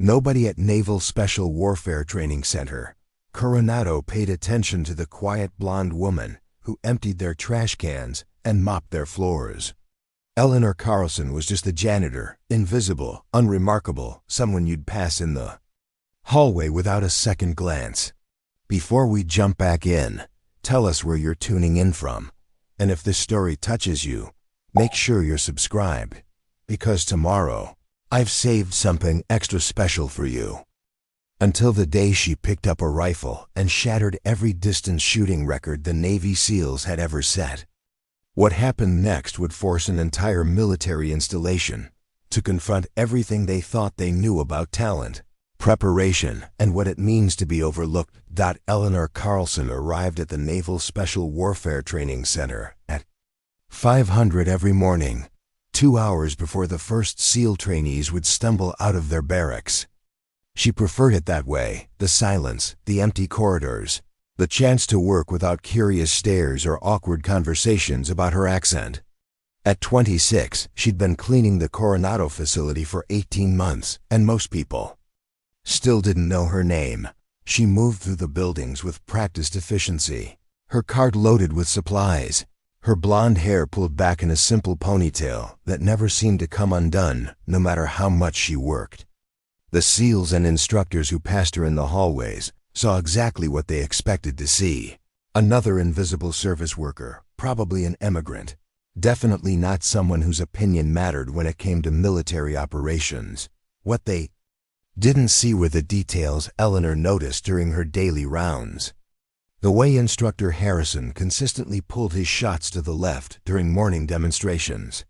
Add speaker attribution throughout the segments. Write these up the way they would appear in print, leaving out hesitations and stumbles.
Speaker 1: Nobody at Naval Special Warfare Training Center, Coronado, paid attention to the quiet blonde woman who emptied their trash cans and mopped their floors. Eleanor Karlsson was just a janitor, invisible, unremarkable, someone you'd pass in the hallway without a second glance. Before we jump back in, tell us where you're tuning in from, and if this story touches you, make sure you're subscribed, because tomorrow, I've saved something extra special for you. Until the day she picked up a rifle and shattered every distance shooting record the Navy SEALs had ever set. What happened next would force an entire military installation to confront everything they thought they knew about talent, preparation, and what it means to be overlooked. Eleanor Karlsson arrived at the Naval Special Warfare Training Center at 500 every morning, 2 hours before the first SEAL trainees would stumble out of their barracks. She preferred it that way, the silence, the empty corridors, the chance to work without curious stares or awkward conversations about her accent. At 26, she'd been cleaning the Coronado facility for 18 months, and most people still didn't know her name. She moved through the buildings with practiced efficiency, her cart loaded with supplies, her blonde hair pulled back in a simple ponytail that never seemed to come undone, no matter how much she worked. The SEALs and instructors who passed her in the hallways saw exactly what they expected to see. Another invisible service worker, probably an immigrant. Definitely not someone whose opinion mattered when it came to military operations. What they didn't see were the details Eleanor noticed during her daily rounds. The way Instructor Harrison consistently pulled his shots to the left during morning demonstrations.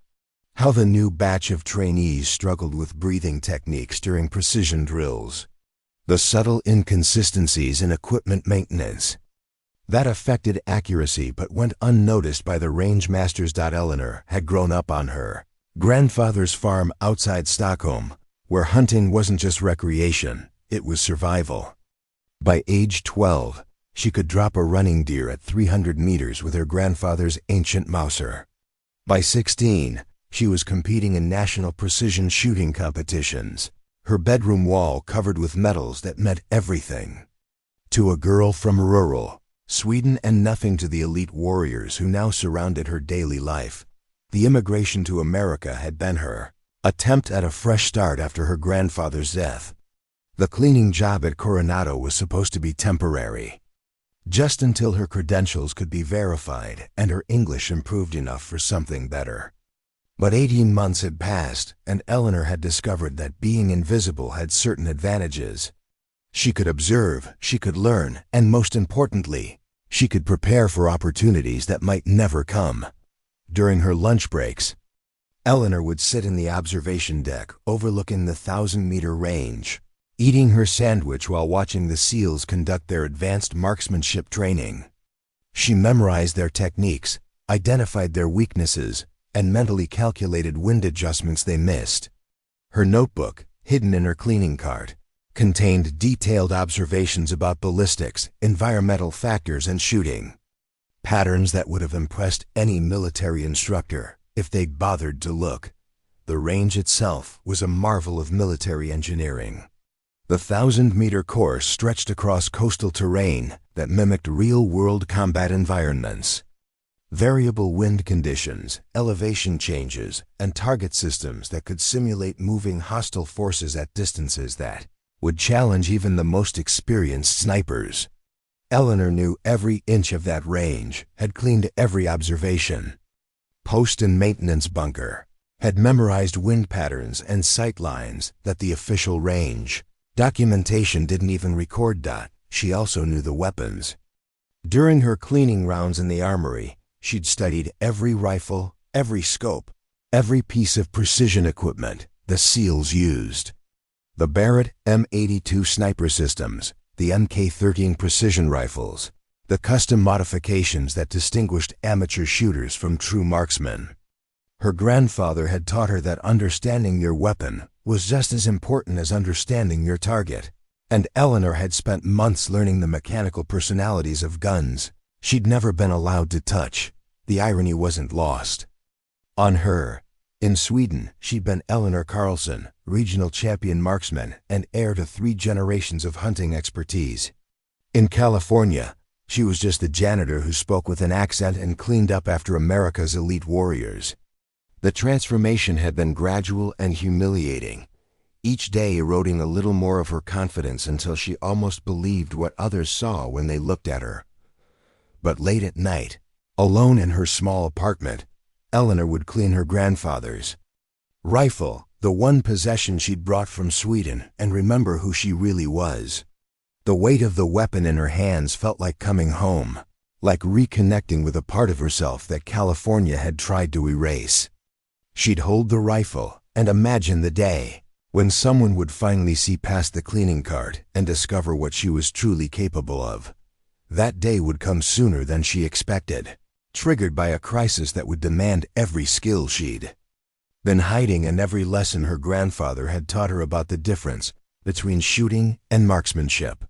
Speaker 1: How the new batch of trainees struggled with breathing techniques during precision drills. The subtle inconsistencies in equipment maintenance that affected accuracy but went unnoticed by the range masters. Eleanor had grown up on her grandfather's farm outside Stockholm, where hunting wasn't just recreation, it was survival. By age 12, she could drop a running deer at 300 meters with her grandfather's ancient Mauser. By 16, she was competing in national precision shooting competitions, her bedroom wall covered with medals that meant everything to a girl from rural Sweden and nothing to the elite warriors who now surrounded her daily life. The immigration to America had been her attempt at a fresh start after her grandfather's death. The cleaning job at Coronado was supposed to be temporary, just until her credentials could be verified and her English improved enough for something better. But 18 months had passed, and Eleanor had discovered that being invisible had certain advantages. She could observe, she could learn, and most importantly, she could prepare for opportunities that might never come. During her lunch breaks, Eleanor would sit in the observation deck overlooking the 1,000-meter range, eating her sandwich while watching the SEALs conduct their advanced marksmanship training. She memorized their techniques, identified their weaknesses, and mentally calculated wind adjustments they missed. Her notebook, hidden in her cleaning cart, contained detailed observations about ballistics, environmental factors, and shooting. Patterns that would have impressed any military instructor if they'd bothered to look. The range itself was a marvel of military engineering. The 1,000-meter course stretched across coastal terrain that mimicked real-world combat environments. Variable wind conditions, elevation changes, and target systems that could simulate moving hostile forces at distances that would challenge even the most experienced snipers. Eleanor knew every inch of that range, had cleaned every observation post and maintenance bunker, had memorized wind patterns and sight lines that the official range documentation didn't even record. She also knew the weapons. During her cleaning rounds in the armory, she'd studied every rifle, every scope, every piece of precision equipment the SEALs used. The Barrett M82 sniper systems, the Mk13 precision rifles, the custom modifications that distinguished amateur shooters from true marksmen. Her grandfather had taught her that understanding your weapon was just as important as understanding your target, and Eleanor had spent months learning the mechanical personalities of guns she'd never been allowed to touch. The irony wasn't lost on her. In Sweden, she'd been Eleanor Karlsson, regional champion marksman and heir to 3 generations of hunting expertise. In California, she was just a janitor who spoke with an accent and cleaned up after America's elite warriors. The transformation had been gradual and humiliating, each day eroding a little more of her confidence until she almost believed what others saw when they looked at her. But late at night, alone in her small apartment, Eleanor would clean her grandfather's rifle, the one possession she'd brought from Sweden, and remember who she really was. The weight of the weapon in her hands felt like coming home, like reconnecting with a part of herself that California had tried to erase. She'd hold the rifle and imagine the day when someone would finally see past the cleaning cart and discover what she was truly capable of. That day would come sooner than she expected, triggered by a crisis that would demand every skill she'd been hiding and every lesson her grandfather had taught her about the difference between shooting and marksmanship.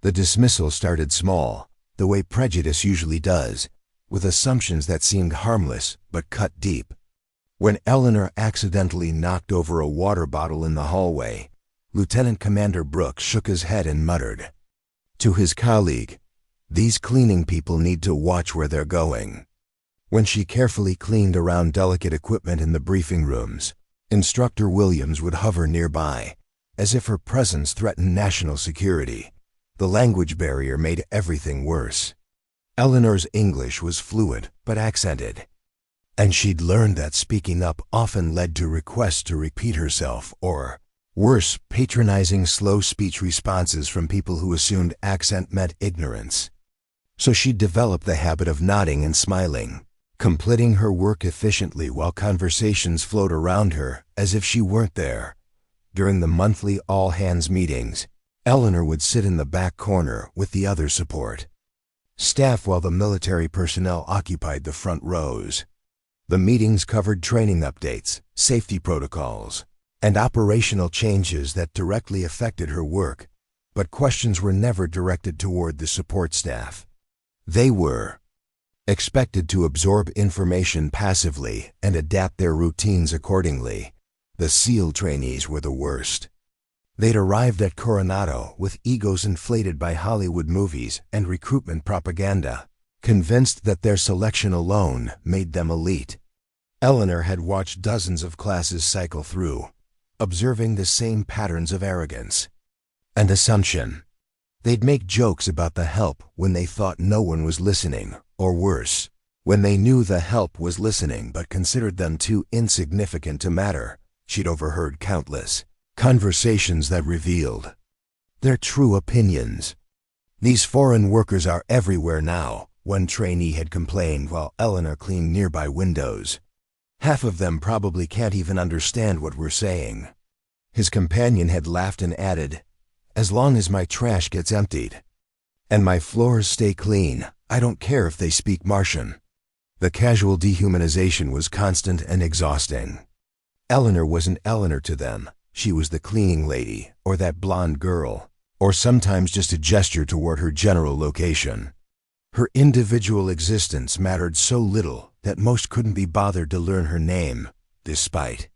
Speaker 1: The dismissal started small, the way prejudice usually does, with assumptions that seemed harmless but cut deep. When Eleanor accidentally knocked over a water bottle in the hallway, Lieutenant Commander Brooks shook his head and muttered to his colleague, "These cleaning people need to watch where they're going." When she carefully cleaned around delicate equipment in the briefing rooms, Instructor Williams would hover nearby, as if her presence threatened national security. The language barrier made everything worse. Eleanor's English was fluent but accented, and she'd learned that speaking up often led to requests to repeat herself or, worse, patronizing slow speech responses from people who assumed accent meant ignorance. So she'd developed the habit of nodding and smiling, completing her work efficiently while conversations flowed around her as if she weren't there. During the monthly all-hands meetings, Eleanor would sit in the back corner with the other support staff while the military personnel occupied the front rows. The meetings covered training updates, safety protocols, and operational changes that directly affected her work, but questions were never directed toward the support staff. They were expected to absorb information passively and adapt their routines accordingly. The SEAL trainees were the worst. They'd arrived at Coronado with egos inflated by Hollywood movies and recruitment propaganda, convinced that their selection alone made them elite. Eleanor had watched dozens of classes cycle through, observing the same patterns of arrogance and assumption. They'd make jokes about the help when they thought no one was listening, or worse, when they knew the help was listening but considered them too insignificant to matter. She'd overheard countless conversations that revealed their true opinions. "These foreign workers are everywhere now," one trainee had complained while Eleanor cleaned nearby windows. "Half of them probably can't even understand what we're saying." His companion had laughed and added, "As long as my trash gets emptied and my floors stay clean, I don't care if they speak Martian." The casual dehumanization was constant and exhausting. Eleanor wasn't Eleanor to them. She was the cleaning lady, or that blonde girl, or sometimes just a gesture toward her general location. Her individual existence mattered so little that most couldn't be bothered to learn her name, despite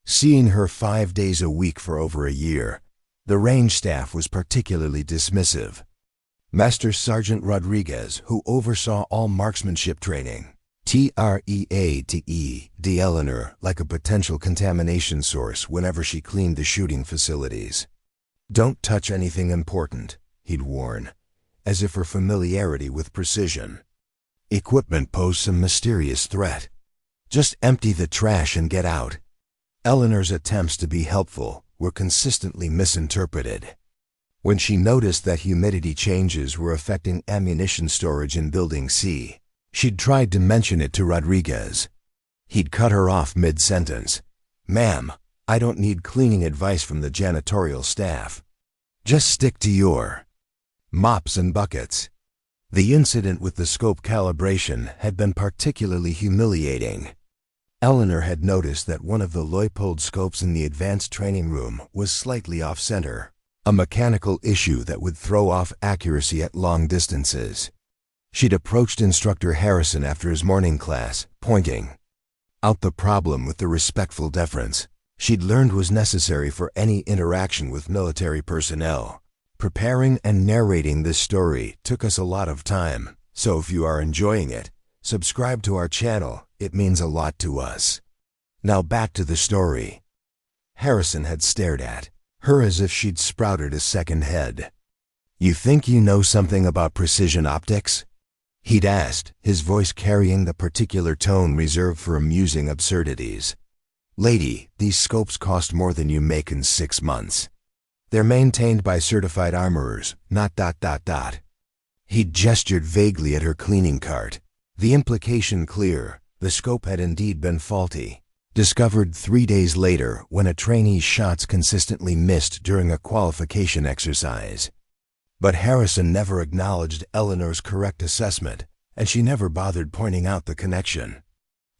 Speaker 1: seeing her 5 days a week for over a year. The range staff was particularly dismissive. Master Sergeant Rodriguez, who oversaw all marksmanship training, treated Eleanor like a potential contamination source whenever she cleaned the shooting facilities. "Don't touch anything important," he'd warn, as if her familiarity with precision equipment posed some mysterious threat. "Just empty the trash and get out." Eleanor's attempts to be helpful were consistently misinterpreted. When she noticed that humidity changes were affecting ammunition storage in Building C, she'd tried to mention it to Rodriguez. He'd cut her off mid-sentence. "Ma'am, I don't need cleaning advice from the janitorial staff. Just stick to your mops and buckets." The incident with the scope calibration had been particularly humiliating. Eleanor had noticed that one of the Leupold scopes in the advanced training room was slightly off-center, a mechanical issue that would throw off accuracy at long distances. She'd approached Instructor Harrison after his morning class, pointing out the problem with the respectful deference. she'd learned was necessary for any interaction with military personnel. Preparing and narrating this story took us a lot of time, so if you are enjoying it, subscribe to our channel. It means a lot to us. Now back to the story. Harrison had stared at her as if she'd sprouted a second head. "You think you know something about precision optics?" he'd asked, his voice carrying the particular tone reserved for amusing absurdities. "Lady, these scopes cost more than you make in 6 months. They're maintained by certified armorers, not ... He'd gestured vaguely at her cleaning cart. The implication clear: the scope had indeed been faulty. Discovered 3 days later when a trainee's shots consistently missed during a qualification exercise. But Harrison never acknowledged Eleanor's correct assessment, and she never bothered pointing out the connection.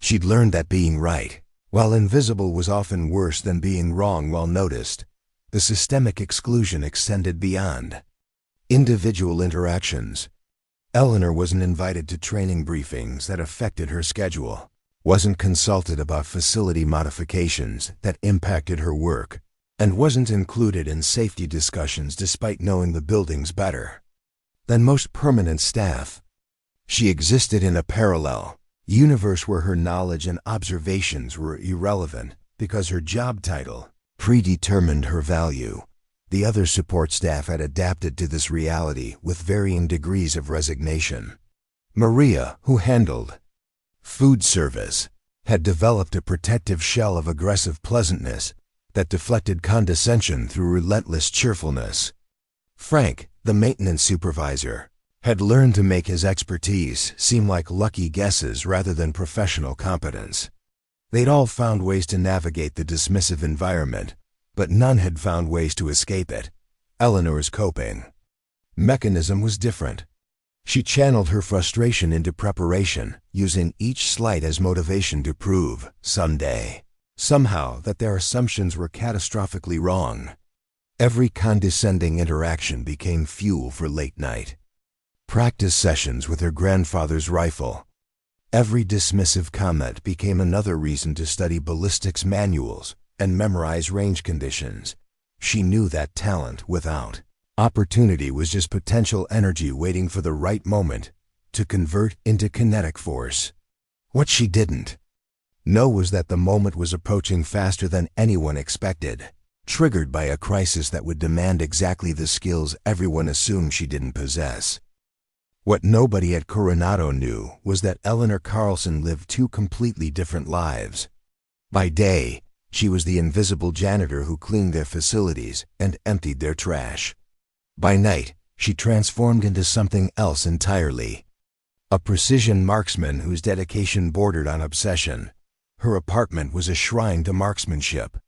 Speaker 1: She'd learned that being right, while invisible, was often worse than being wrong while noticed. The systemic exclusion extended beyond individual interactions. Eleanor wasn't invited to training briefings that affected her schedule, wasn't consulted about facility modifications that impacted her work, and wasn't included in safety discussions despite knowing the buildings better than most permanent staff. She existed in a parallel universe where her knowledge and observations were irrelevant because her job title predetermined her value. The other support staff had adapted to this reality with varying degrees of resignation. Maria, who handled food service, had developed a protective shell of aggressive pleasantness that deflected condescension through relentless cheerfulness. Frank, the maintenance supervisor, had learned to make his expertise seem like lucky guesses rather than professional competence. They'd all found ways to navigate the dismissive environment, but none had found ways to escape it. Eleanor's coping mechanism was different. She channeled her frustration into preparation, using each slight as motivation to prove, someday, somehow, that their assumptions were catastrophically wrong. Every condescending interaction became fuel for late night practice sessions with her grandfather's rifle. Every dismissive comment became another reason to study ballistics manuals and memorize range conditions. She knew that talent without opportunity was just potential energy waiting for the right moment to convert into kinetic force. What she didn't know was that the moment was approaching faster than anyone expected, triggered by a crisis that would demand exactly the skills everyone assumed she didn't possess. What nobody at Coronado knew was that Eleanor Karlsson lived 2 completely different lives. By day, she was the invisible janitor who cleaned their facilities and emptied their trash. By night, she transformed into something else entirely. A precision marksman whose dedication bordered on obsession. Her apartment was a shrine to marksmanship.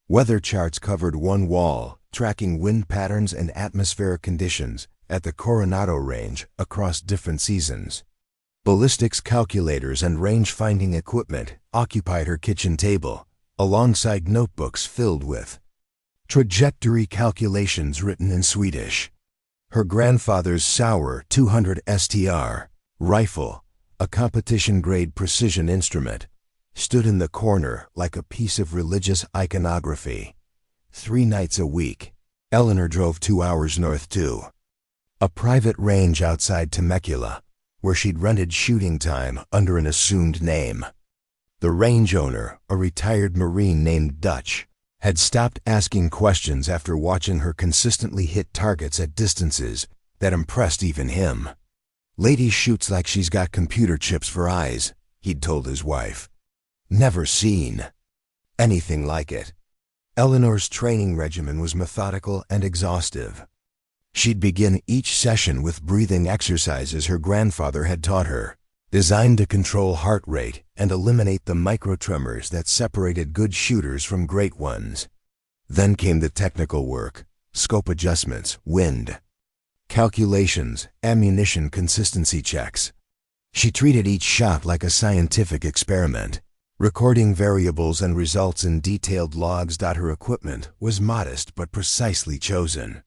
Speaker 1: Weather charts covered one wall, tracking wind patterns and atmospheric conditions at the Coronado range across different seasons. Ballistics calculators and range-finding equipment occupied her kitchen table, alongside notebooks filled with trajectory calculations written in Swedish. Her grandfather's Sauer 200 STR rifle, a competition-grade precision instrument, stood in the corner like a piece of religious iconography. 3 nights a week, Eleanor drove 2 hours north to a private range outside Temecula, where she'd rented shooting time under an assumed name. The range owner, a retired Marine named Dutch, had stopped asking questions after watching her consistently hit targets at distances that impressed even him. "Lady shoots like she's got computer chips for eyes," he'd told his wife. Never seen anything like it. Eleanor's training regimen was methodical and exhaustive. She'd begin each session with breathing exercises her grandfather had taught her, designed to control heart rate and eliminate the microtremors that separated good shooters from great ones. Then came the technical work, scope adjustments, wind calculations, ammunition consistency checks. She treated each shot like a scientific experiment, recording variables and results in detailed logs. Her equipment was modest but precisely chosen.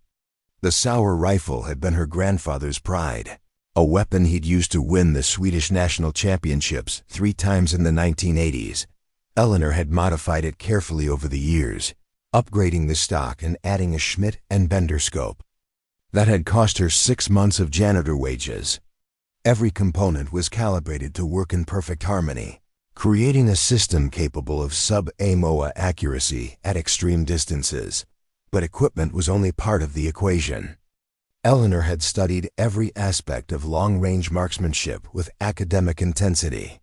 Speaker 1: The Sauer rifle had been her grandfather's pride, a weapon he'd used to win the Swedish national championships 3 times in the 1980s. Eleanor had modified it carefully over the years, upgrading the stock and adding a Schmidt and Bender scope. That had cost her 6 months of janitor wages. Every component was calibrated to work in perfect harmony, creating a system capable of sub-AMOA accuracy at extreme distances. But equipment was only part of the equation. Eleanor had studied every aspect of long-range marksmanship with academic intensity.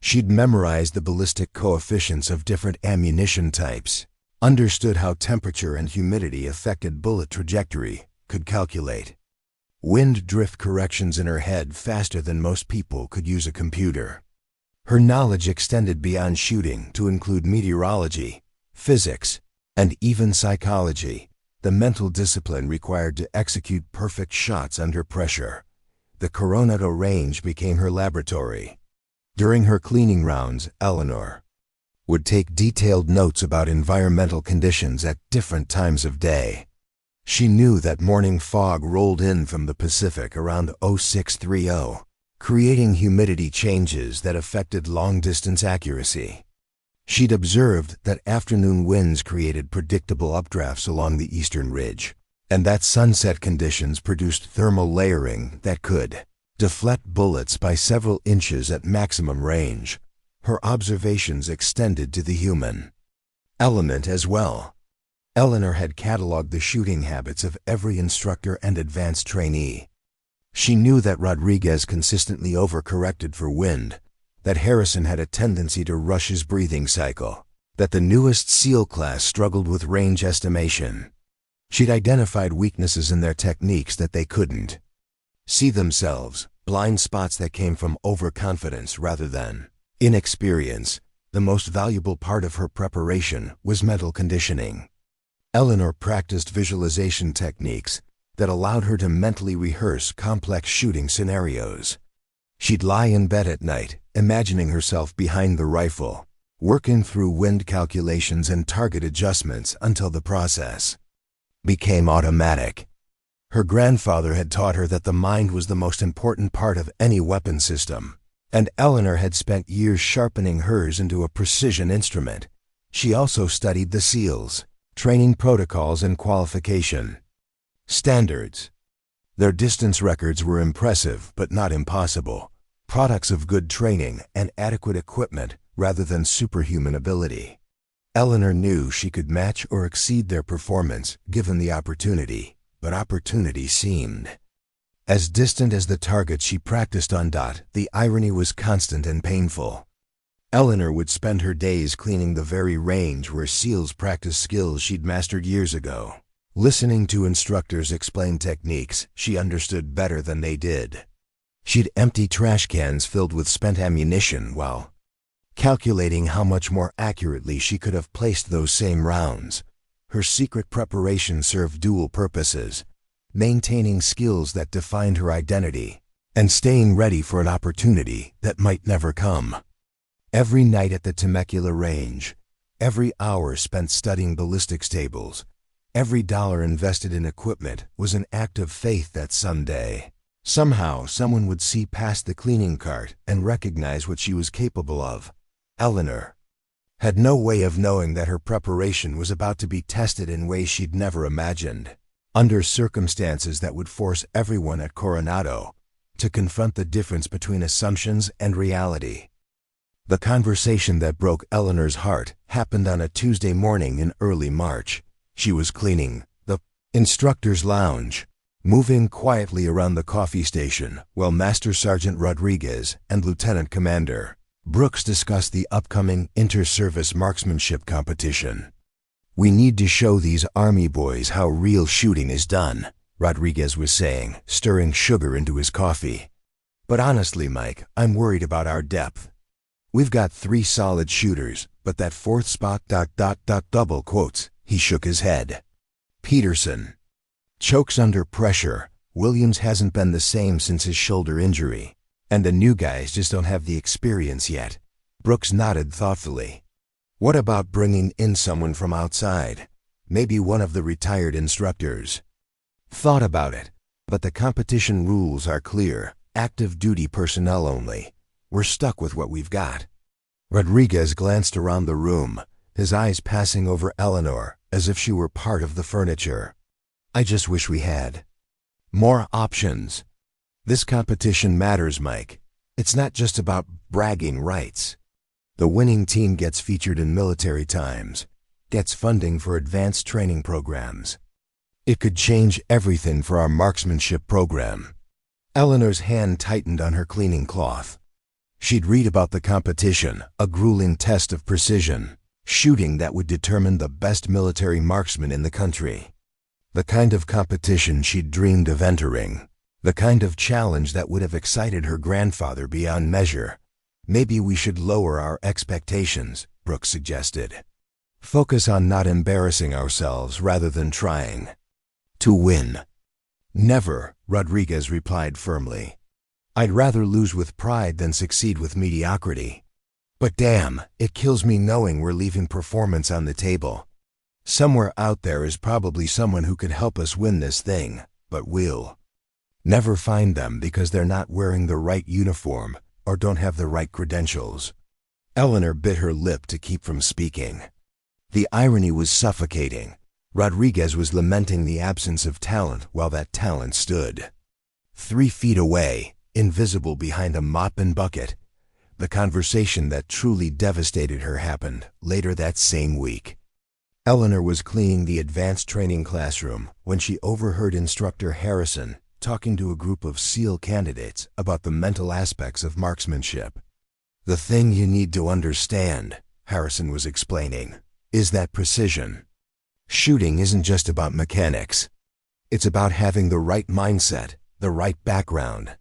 Speaker 1: She'd memorized the ballistic coefficients of different ammunition types, understood how temperature and humidity affected bullet trajectory, could calculate wind drift corrections in her head faster than most people could use a computer. Her knowledge extended beyond shooting to include meteorology, physics, and even psychology, the mental discipline required to execute perfect shots under pressure. The Coronado range became her laboratory. During her cleaning rounds, Eleanor would take detailed notes about environmental conditions at different times of day. She knew that morning fog rolled in from the Pacific around 0630, creating humidity changes that affected long-distance accuracy. She'd observed that afternoon winds created predictable updrafts along the eastern ridge, and that sunset conditions produced thermal layering that could deflect bullets by several inches at maximum range. Her observations extended to the human element as well. Eleanor had cataloged the shooting habits of every instructor and advanced trainee. She knew that Rodriguez consistently overcorrected for wind, that Harrison had a tendency to rush his breathing cycle, that the newest SEAL class struggled with range estimation. She'd identified weaknesses in their techniques that they couldn't see themselves, blind spots that came from overconfidence rather than inexperience. The most valuable part of her preparation was mental conditioning. Eleanor practiced visualization techniques that allowed her to mentally rehearse complex shooting scenarios. She'd lie in bed at night, imagining herself behind the rifle, working through wind calculations and target adjustments until the process became automatic. Her grandfather had taught her that the mind was the most important part of any weapon system, and Eleanor had spent years sharpening hers into a precision instrument. She also studied the SEALs, training protocols and qualification standards. Their distance records were impressive but not impossible, products of good training and adequate equipment rather than superhuman ability. Eleanor knew she could match or exceed their performance given the opportunity, but opportunity seemed as distant as the target she practiced on. The irony was constant and painful. Eleanor would spend her days cleaning the very range where SEALs practiced skills she'd mastered years ago, listening to instructors explain techniques she understood better than they did. She'd empty trash cans filled with spent ammunition while calculating how much more accurately she could have placed those same rounds. Her secret preparation served dual purposes: maintaining skills that defined her identity and staying ready for an opportunity that might never come. Every night at the Temecula range, every hour spent studying ballistics tables, every dollar invested in equipment was an act of faith that someday, somehow, someone would see past the cleaning cart and recognize what she was capable of. Eleanor had no way of knowing that her preparation was about to be tested in ways she'd never imagined, under circumstances that would force everyone at Coronado to confront the difference between assumptions and reality. The conversation that broke Eleanor's heart happened on a Tuesday morning in early March. She was cleaning the instructor's lounge, moving quietly around the coffee station while Master Sergeant Rodriguez and Lieutenant Commander Brooks discussed the upcoming inter-service marksmanship competition. "We need to show these Army boys how real shooting is done," Rodriguez was saying, stirring sugar into his coffee. "But honestly, Mike, I'm worried about our depth. We've got 3 solid shooters, but that 4th spot ... double quotes." He shook his head. "Peterson chokes under pressure. Williams hasn't been the same since his shoulder injury. And the new guys just don't have the experience yet." Brooks nodded thoughtfully. "What about bringing in someone from outside? Maybe one of the retired instructors?" "Thought about it, but the competition rules are clear: active duty personnel only. We're stuck with what we've got." Rodriguez glanced around the room, his eyes passing over Eleanor as if she were part of the furniture. I just wish we had more options. This competition matters, Mike. It's not just about bragging rights. The winning team gets featured in military times, gets funding for advanced training programs. It could change everything for our marksmanship program. Eleanor's hand tightened on her cleaning cloth. She'd read about the competition, a grueling test of precision, shooting that would determine the best military marksman in the country. The kind of competition she'd dreamed of entering. The kind of challenge that would have excited her grandfather beyond measure. Maybe we should lower our expectations, Brooks suggested. Focus on not embarrassing ourselves rather than trying to win. Never, Rodriguez replied firmly. I'd rather lose with pride than succeed with mediocrity. But damn, it kills me knowing we're leaving performance on the table. Somewhere out there is probably someone who could help us win this thing, but we'll never find them because they're not wearing the right uniform or don't have the right credentials. Eleanor bit her lip to keep from speaking. The irony was suffocating. Rodriguez was lamenting the absence of talent while that talent stood 3 feet away, invisible behind a mop and bucket. The conversation that truly devastated her happened later that same week. Eleanor was cleaning the advanced training classroom when she overheard Instructor Harrison talking to a group of SEAL candidates about the mental aspects of marksmanship. The thing you need to understand, Harrison was explaining, is that precision. Shooting isn't just about mechanics. It's about having the right mindset, the right background.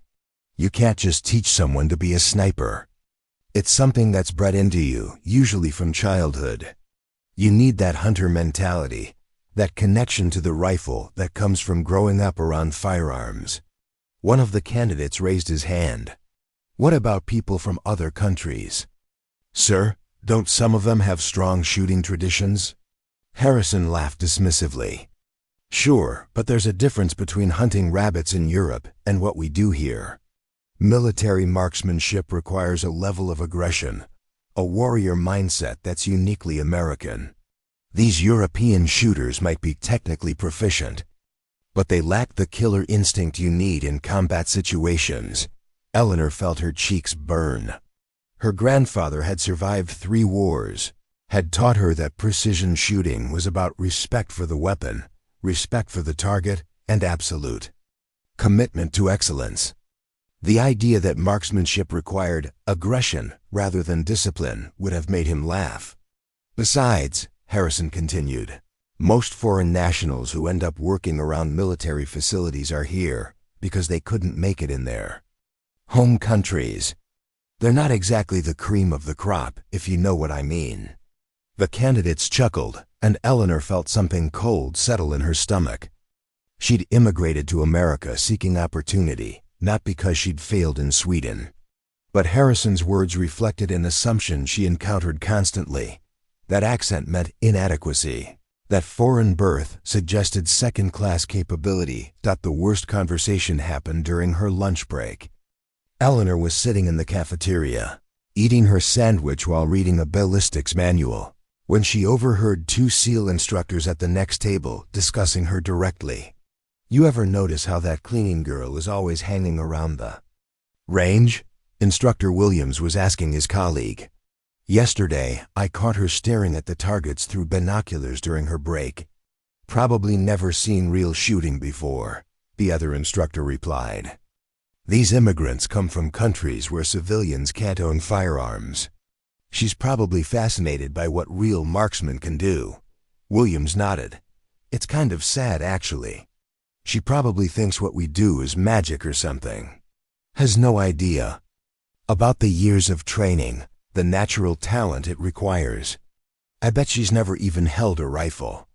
Speaker 1: You can't just teach someone to be a sniper. It's something that's bred into you, usually from childhood. You need that hunter mentality, that connection to the rifle that comes from growing up around firearms. One of the candidates raised his hand. What about people from other countries? Sir, don't some of them have strong shooting traditions? Harrison laughed dismissively. Sure, but there's a difference between hunting rabbits in Europe and what we do here. Military marksmanship requires a level of aggression, a warrior mindset that's uniquely American. These European shooters might be technically proficient, but they lack the killer instinct you need in combat situations. Eleanor felt her cheeks burn. Her grandfather had survived 3 wars, had taught her that precision shooting was about respect for the weapon, respect for the target, and absolute commitment to excellence. The idea that marksmanship required aggression rather than discipline would have made him laugh. Besides, Harrison continued, most foreign nationals who end up working around military facilities are here because they couldn't make it in their home countries. They're not exactly the cream of the crop, if you know what I mean. The candidates chuckled, and Eleanor felt something cold settle in her stomach. She'd immigrated to America seeking opportunity, not because she'd failed in Sweden. But Harrison's words reflected an assumption she encountered constantly. That accent meant inadequacy. That foreign birth suggested second-class capability. The worst conversation happened during her lunch break. Eleanor was sitting in the cafeteria, eating her sandwich while reading a ballistics manual, when she overheard 2 SEAL instructors at the next table discussing her directly. You ever notice how that cleaning girl is always hanging around the range? Instructor Williams was asking his colleague. Yesterday, I caught her staring at the targets through binoculars during her break. Probably never seen real shooting before, the other instructor replied. These immigrants come from countries where civilians can't own firearms. She's probably fascinated by what real marksmen can do. Williams nodded. It's kind of sad, actually. She probably thinks what we do is magic or something. Has no idea about the years of training, the natural talent it requires. I bet she's never even held a rifle.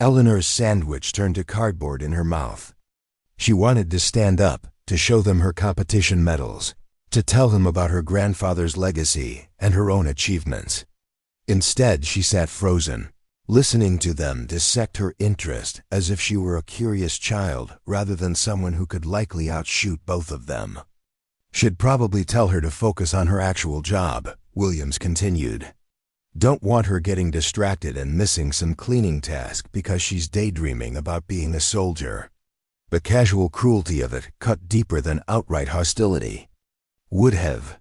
Speaker 1: Eleanor's sandwich turned to cardboard in her mouth. She wanted to stand up, to show them her competition medals, to tell them about her grandfather's legacy and her own achievements. Instead, she sat frozen, listening to them dissect her interest as if she were a curious child rather than someone who could likely outshoot both of them. She'd probably tell her to focus on her actual job, Williams continued. Don't want her getting distracted and missing some cleaning task because she's daydreaming about being a soldier. The casual cruelty of it cut deeper than outright hostility. Would have.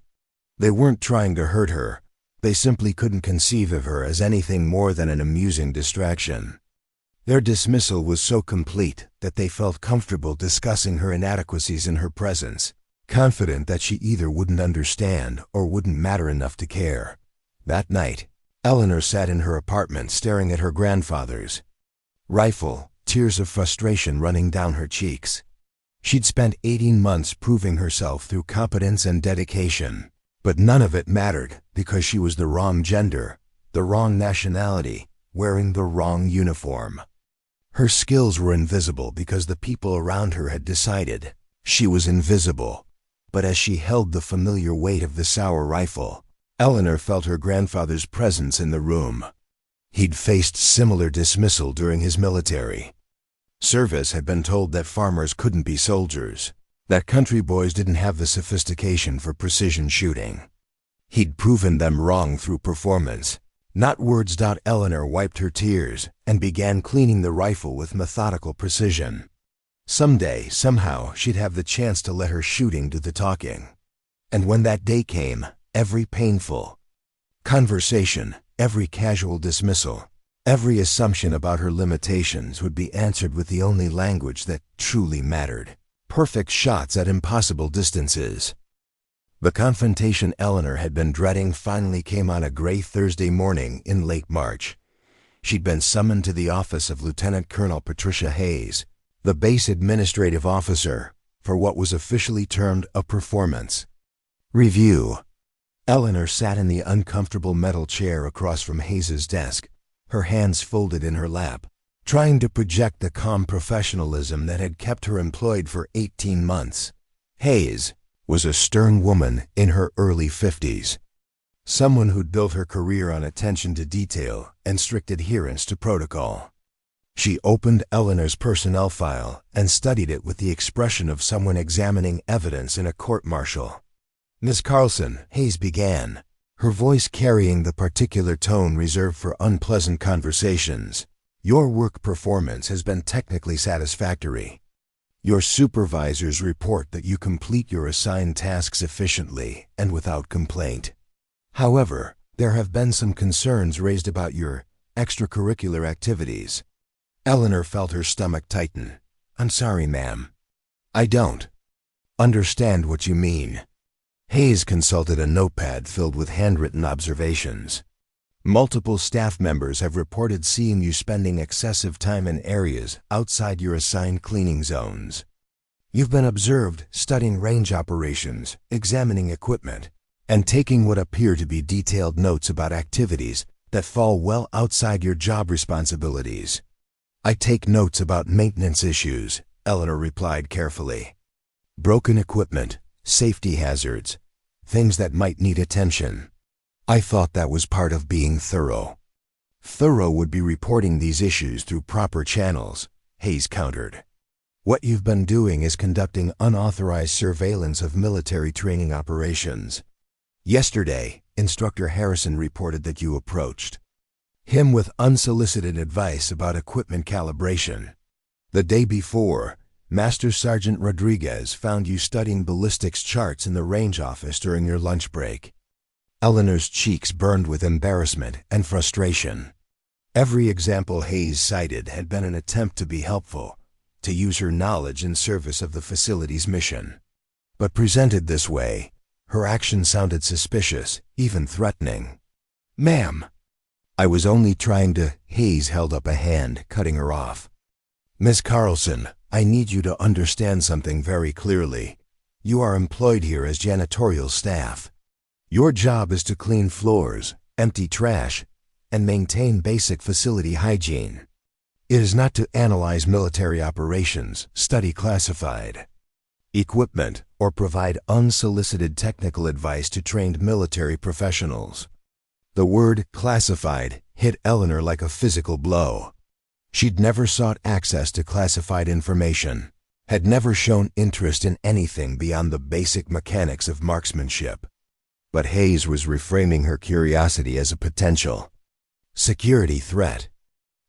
Speaker 1: They weren't trying to hurt her. They simply couldn't conceive of her as anything more than an amusing distraction. Their dismissal was so complete that they felt comfortable discussing her inadequacies in her presence, confident that she either wouldn't understand or wouldn't matter enough to care. That night, Eleanor sat in her apartment staring at her grandfather's rifle, tears of frustration running down her cheeks. She'd spent 18 months proving herself through competence and dedication, but none of it mattered because she was the wrong gender, the wrong nationality, wearing the wrong uniform. Her skills were invisible because the people around her had decided she was invisible, but as she held the familiar weight of the Sauer rifle, Eleanor felt her grandfather's presence in the room. He'd faced similar dismissal during his military service, had been told that farmers couldn't be soldiers, that country boys didn't have the sophistication for precision shooting. He'd proven them wrong through performance, not words. Eleanor wiped her tears and began cleaning the rifle with methodical precision. Someday, somehow, she'd have the chance to let her shooting do the talking. And when that day came, every painful conversation, every casual dismissal, every assumption about her limitations would be answered with the only language that truly mattered: perfect shots at impossible distances. The confrontation Eleanor had been dreading finally came on a gray Thursday morning in late March. She'd been summoned to the office of Lieutenant Colonel Patricia Hayes, the base administrative officer, for what was officially termed a performance review. Eleanor sat in the uncomfortable metal chair across from Hayes's desk, her hands folded in her lap, trying to project the calm professionalism that had kept her employed for 18 months. Hayes was a stern woman in her early 50s, someone who'd built her career on attention to detail and strict adherence to protocol. She opened Eleanor's personnel file and studied it with the expression of someone examining evidence in a court-martial. "Miss Karlsson," Hayes began, her voice carrying the particular tone reserved for unpleasant conversations, "your work performance has been technically satisfactory. Your supervisors report that you complete your assigned tasks efficiently and without complaint. However, there have been some concerns raised about your extracurricular activities." Eleanor felt her stomach tighten. "I'm sorry, ma'am. I don't understand what you mean." Hayes consulted a notepad filled with handwritten observations. "Multiple staff members have reported seeing you spending excessive time in areas outside your assigned cleaning zones. You've been observed studying range operations, examining equipment, and taking what appear to be detailed notes about activities that fall well outside your job responsibilities." "I take notes about maintenance issues," Eleanor replied carefully. "Broken equipment, safety hazards, things that might need attention. I thought that was part of being thorough." "Thorough would be reporting these issues through proper channels," Hayes countered. "What you've been doing is conducting unauthorized surveillance of military training operations. Yesterday, Instructor Harrison reported that you approached him with unsolicited advice about equipment calibration. The day before, Master Sergeant Rodriguez found you studying ballistics charts in the range office during your lunch break." Eleanor's cheeks burned with embarrassment and frustration. Every example Hayes cited had been an attempt to be helpful, to use her knowledge in service of the facility's mission. But presented this way, her action sounded suspicious, even threatening. "Ma'am, I was only trying to—" Hayes held up a hand, cutting her off. "Miss Karlsson, I need you to understand something very clearly. You are employed here as janitorial staff. Your job is to clean floors, empty trash, and maintain basic facility hygiene. It is not to analyze military operations, study classified equipment, or provide unsolicited technical advice to trained military professionals." The word "classified" hit Eleanor like a physical blow. She'd never sought access to classified information, had never shown interest in anything beyond the basic mechanics of marksmanship. But Hayes was reframing her curiosity as a potential security threat.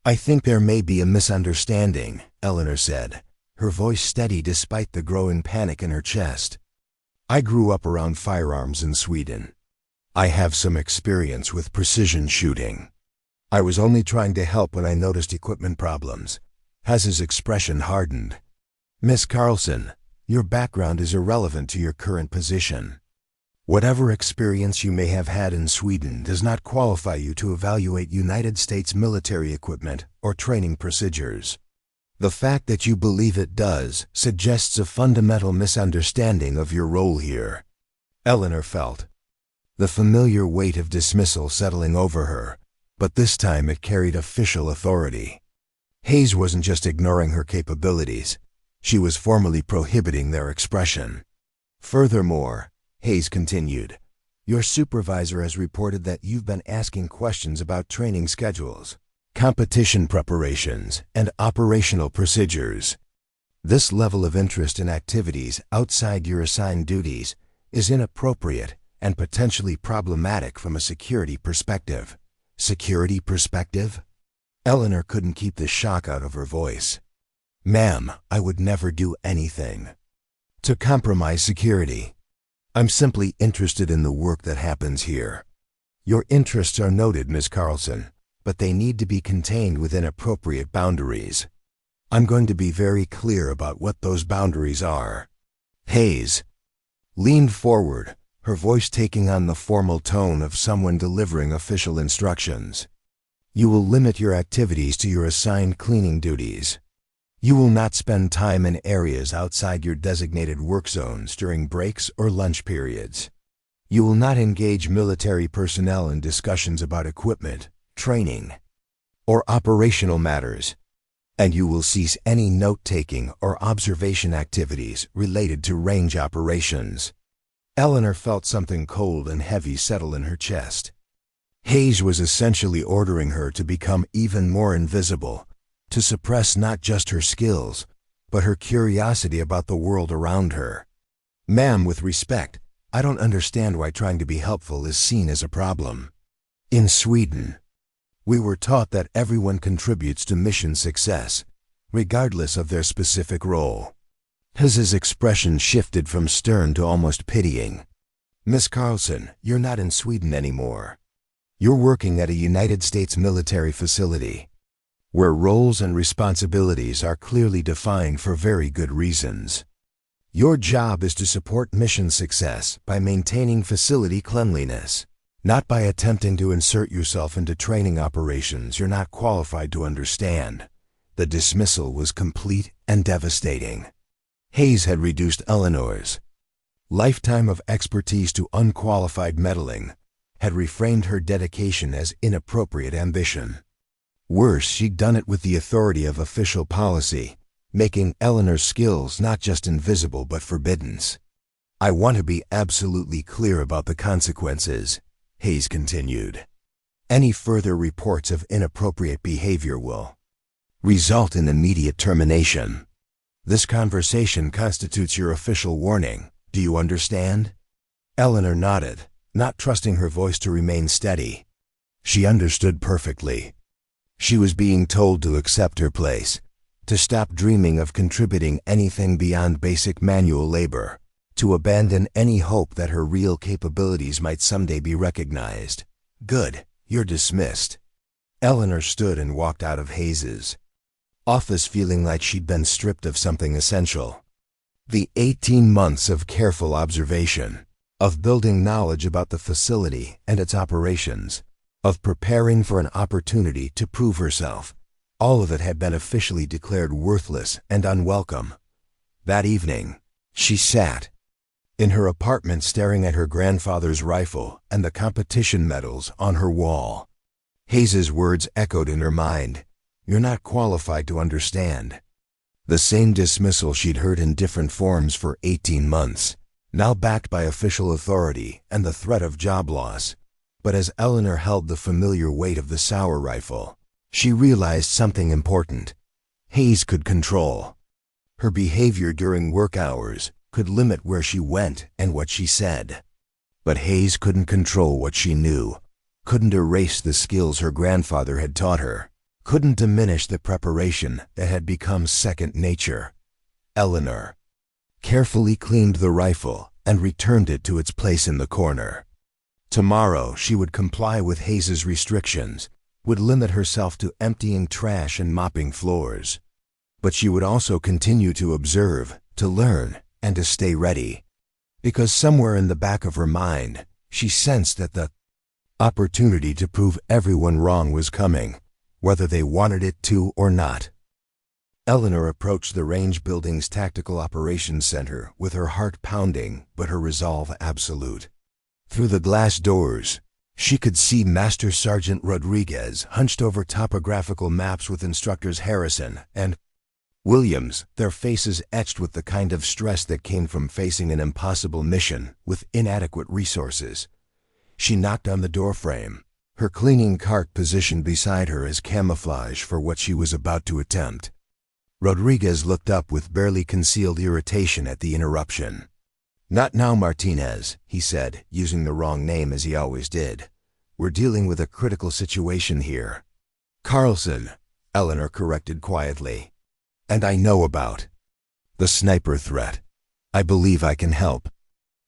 Speaker 1: "I think there may be a misunderstanding," Eleanor said, her voice steady despite the growing panic in her chest. "I grew up around firearms in Sweden. I have some experience with precision shooting. I was only trying to help when I noticed equipment problems." His expression hardened. "Miss Karlsson, your background is irrelevant to your current position. Whatever experience you may have had in Sweden does not qualify you to evaluate United States military equipment or training procedures. The fact that you believe it does suggests a fundamental misunderstanding of your role here." Eleanor felt the familiar weight of dismissal settling over her, but this time it carried official authority. Hayes wasn't just ignoring her capabilities, she was formally prohibiting their expression. "Furthermore," Hayes continued, "your supervisor has reported that you've been asking questions about training schedules, competition preparations, and operational procedures. This level of interest in activities outside your assigned duties is inappropriate and potentially problematic from a security perspective." Security perspective? Eleanor couldn't keep the shock out of her voice. "Ma'am, I would never do anything to compromise security. I'm simply interested in the work that happens here. Your interests are noted, Miss Karlsson, but they need to be contained within appropriate boundaries. I'm going to be very clear about what those boundaries are." Hayes leaned forward, her voice taking on the formal tone of someone delivering official instructions. "You will limit your activities to your assigned cleaning duties. You will not spend time in areas outside your designated work zones during breaks or lunch periods. You will not engage military personnel in discussions about equipment, training, or operational matters, and you will cease any note-taking or observation activities related to range operations." Eleanor felt something cold and heavy settle in her chest. Hayes was essentially ordering her to become even more invisible, to suppress not just her skills, but her curiosity about the world around her. "Ma'am, with respect, I don't understand why trying to be helpful is seen as a problem. In Sweden, we were taught that everyone contributes to mission success, regardless of their specific role." His expression shifted from stern to almost pitying. "Miss Karlsson, you're not in Sweden anymore. You're working at a United States military facility, where roles and responsibilities are clearly defined for very good reasons. Your job is to support mission success by maintaining facility cleanliness, not by attempting to insert yourself into training operations you're not qualified to understand." The dismissal was complete and devastating. Hayes had reduced Eleanor's lifetime of expertise to unqualified meddling, had reframed her dedication as inappropriate ambition. Worse, she'd done it with the authority of official policy, making Eleanor's skills not just invisible but forbidden. "I want to be absolutely clear about the consequences," Hayes continued. "Any further reports of inappropriate behavior will result in immediate termination. This conversation constitutes your official warning. Do you understand?" Eleanor nodded, not trusting her voice to remain steady. She understood perfectly. She was being told to accept her place, to stop dreaming of contributing anything beyond basic manual labor, to abandon any hope that her real capabilities might someday be recognized. "Good, you're dismissed." Eleanor stood and walked out of Hayes's office feeling like she'd been stripped of something essential. The 18 months of careful observation, of building knowledge about the facility and its operations, of preparing for an opportunity to prove herself, all of it had been officially declared worthless and unwelcome. That evening, she sat in her apartment staring at her grandfather's rifle and the competition medals on her wall. Hayes's words echoed in her mind. "You're not qualified to understand." The same dismissal she'd heard in different forms for 18 months, now backed by official authority and the threat of job loss. But as Eleanor held the familiar weight of the Sauer rifle, she realized something important. Hayes could control her behavior during work hours, could limit where she went and what she said. But Hayes couldn't control what she knew, couldn't erase the skills her grandfather had taught her, couldn't diminish the preparation that had become second nature. Eleanor carefully cleaned the rifle and returned it to its place in the corner. Tomorrow she would comply with Hayes's restrictions, would limit herself to emptying trash and mopping floors. But she would also continue to observe, to learn, and to stay ready. Because somewhere in the back of her mind, she sensed that the opportunity to prove everyone wrong was coming, whether they wanted it to or not. Eleanor approached the range building's tactical operations center with her heart pounding but her resolve absolute. Through the glass doors, she could see Master Sergeant Rodriguez hunched over topographical maps with instructors Harrison and Williams, their faces etched with the kind of stress that came from facing an impossible mission with inadequate resources. She knocked on the doorframe, her cleaning cart positioned beside her as camouflage for what she was about to attempt. Rodriguez looked up with barely concealed irritation at the interruption. "Not now, Martinez," he said, using the wrong name as he always did. "We're dealing with a critical situation here." "Karlsson," Eleanor corrected quietly. "And I know about the sniper threat. I believe I can help."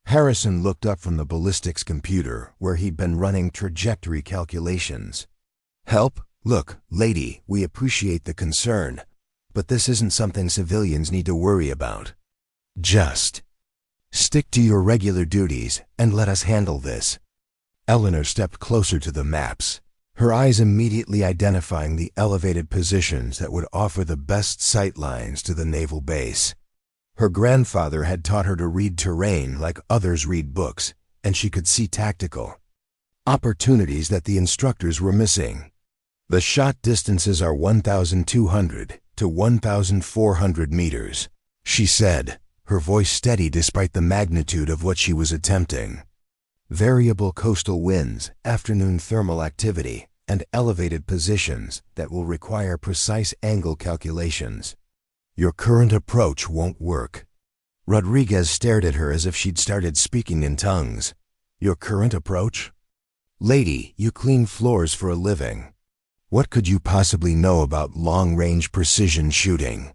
Speaker 1: Harrison looked up from the ballistics computer where he'd been running trajectory calculations. "Help? Look, lady, we appreciate the concern, but this isn't something civilians need to worry about. Just stick to your regular duties and let us handle this." Eleanor stepped closer to the maps, her eyes immediately identifying the elevated positions that would offer the best sight lines to the naval base. Her grandfather had taught her to read terrain like others read books, and she could see tactical opportunities that the instructors were missing. "The shot distances are 1,200 to 1,400 meters, she said, her voice steady despite the magnitude of what she was attempting. "Variable coastal winds, afternoon thermal activity, and elevated positions that will require precise angle calculations. Your current approach won't work." Rodriguez stared at her as if she'd started speaking in tongues. "Your current approach? Lady, you clean floors for a living. What could you possibly know about long-range precision shooting?"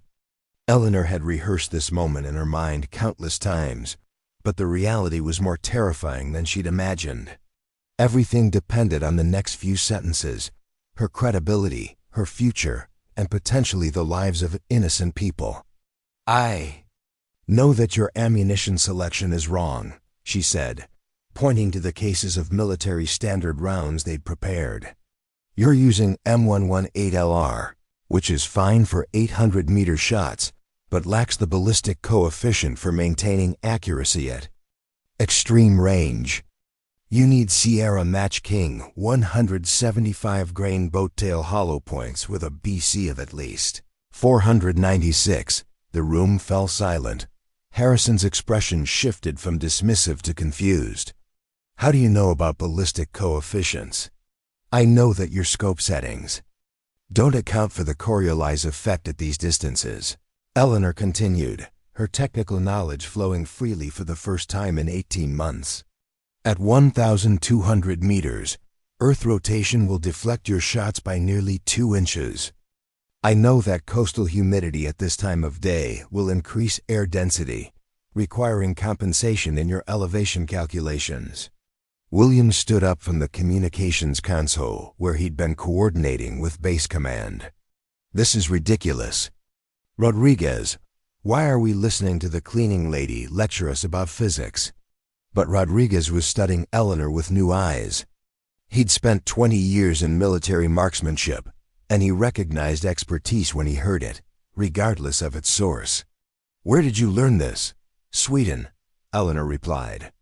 Speaker 1: Eleanor had rehearsed this moment in her mind countless times, but the reality was more terrifying than she'd imagined. Everything depended on the next few sentences, her credibility, her future, and potentially the lives of innocent people. "I know that your ammunition selection is wrong," she said, pointing to the cases of military standard rounds they'd prepared. "You're using M118LR, which is fine for 800-meter shots, but lacks the ballistic coefficient for maintaining accuracy at extreme range. You need Sierra Match King 175-grain boat-tail hollow points with a BC of at least 496. The room fell silent. Harrison's expression shifted from dismissive to confused. "How do you know about ballistic coefficients?" "I know that your scope settings don't account for the Coriolis effect at these distances," Eleanor continued, her technical knowledge flowing freely for the first time in 18 months. "At 1,200 meters, Earth rotation will deflect your shots by nearly 2 inches. I know that coastal humidity at this time of day will increase air density, requiring compensation in your elevation calculations." Williams stood up from the communications console where he'd been coordinating with base command. "This is ridiculous. Rodriguez, why are we listening to the cleaning lady lecture us about physics?" But Rodriguez was studying Eleanor with new eyes. He'd spent 20 years in military marksmanship, and he recognized expertise when he heard it, regardless of its source. "Where did you learn this?" "Sweden," Eleanor replied.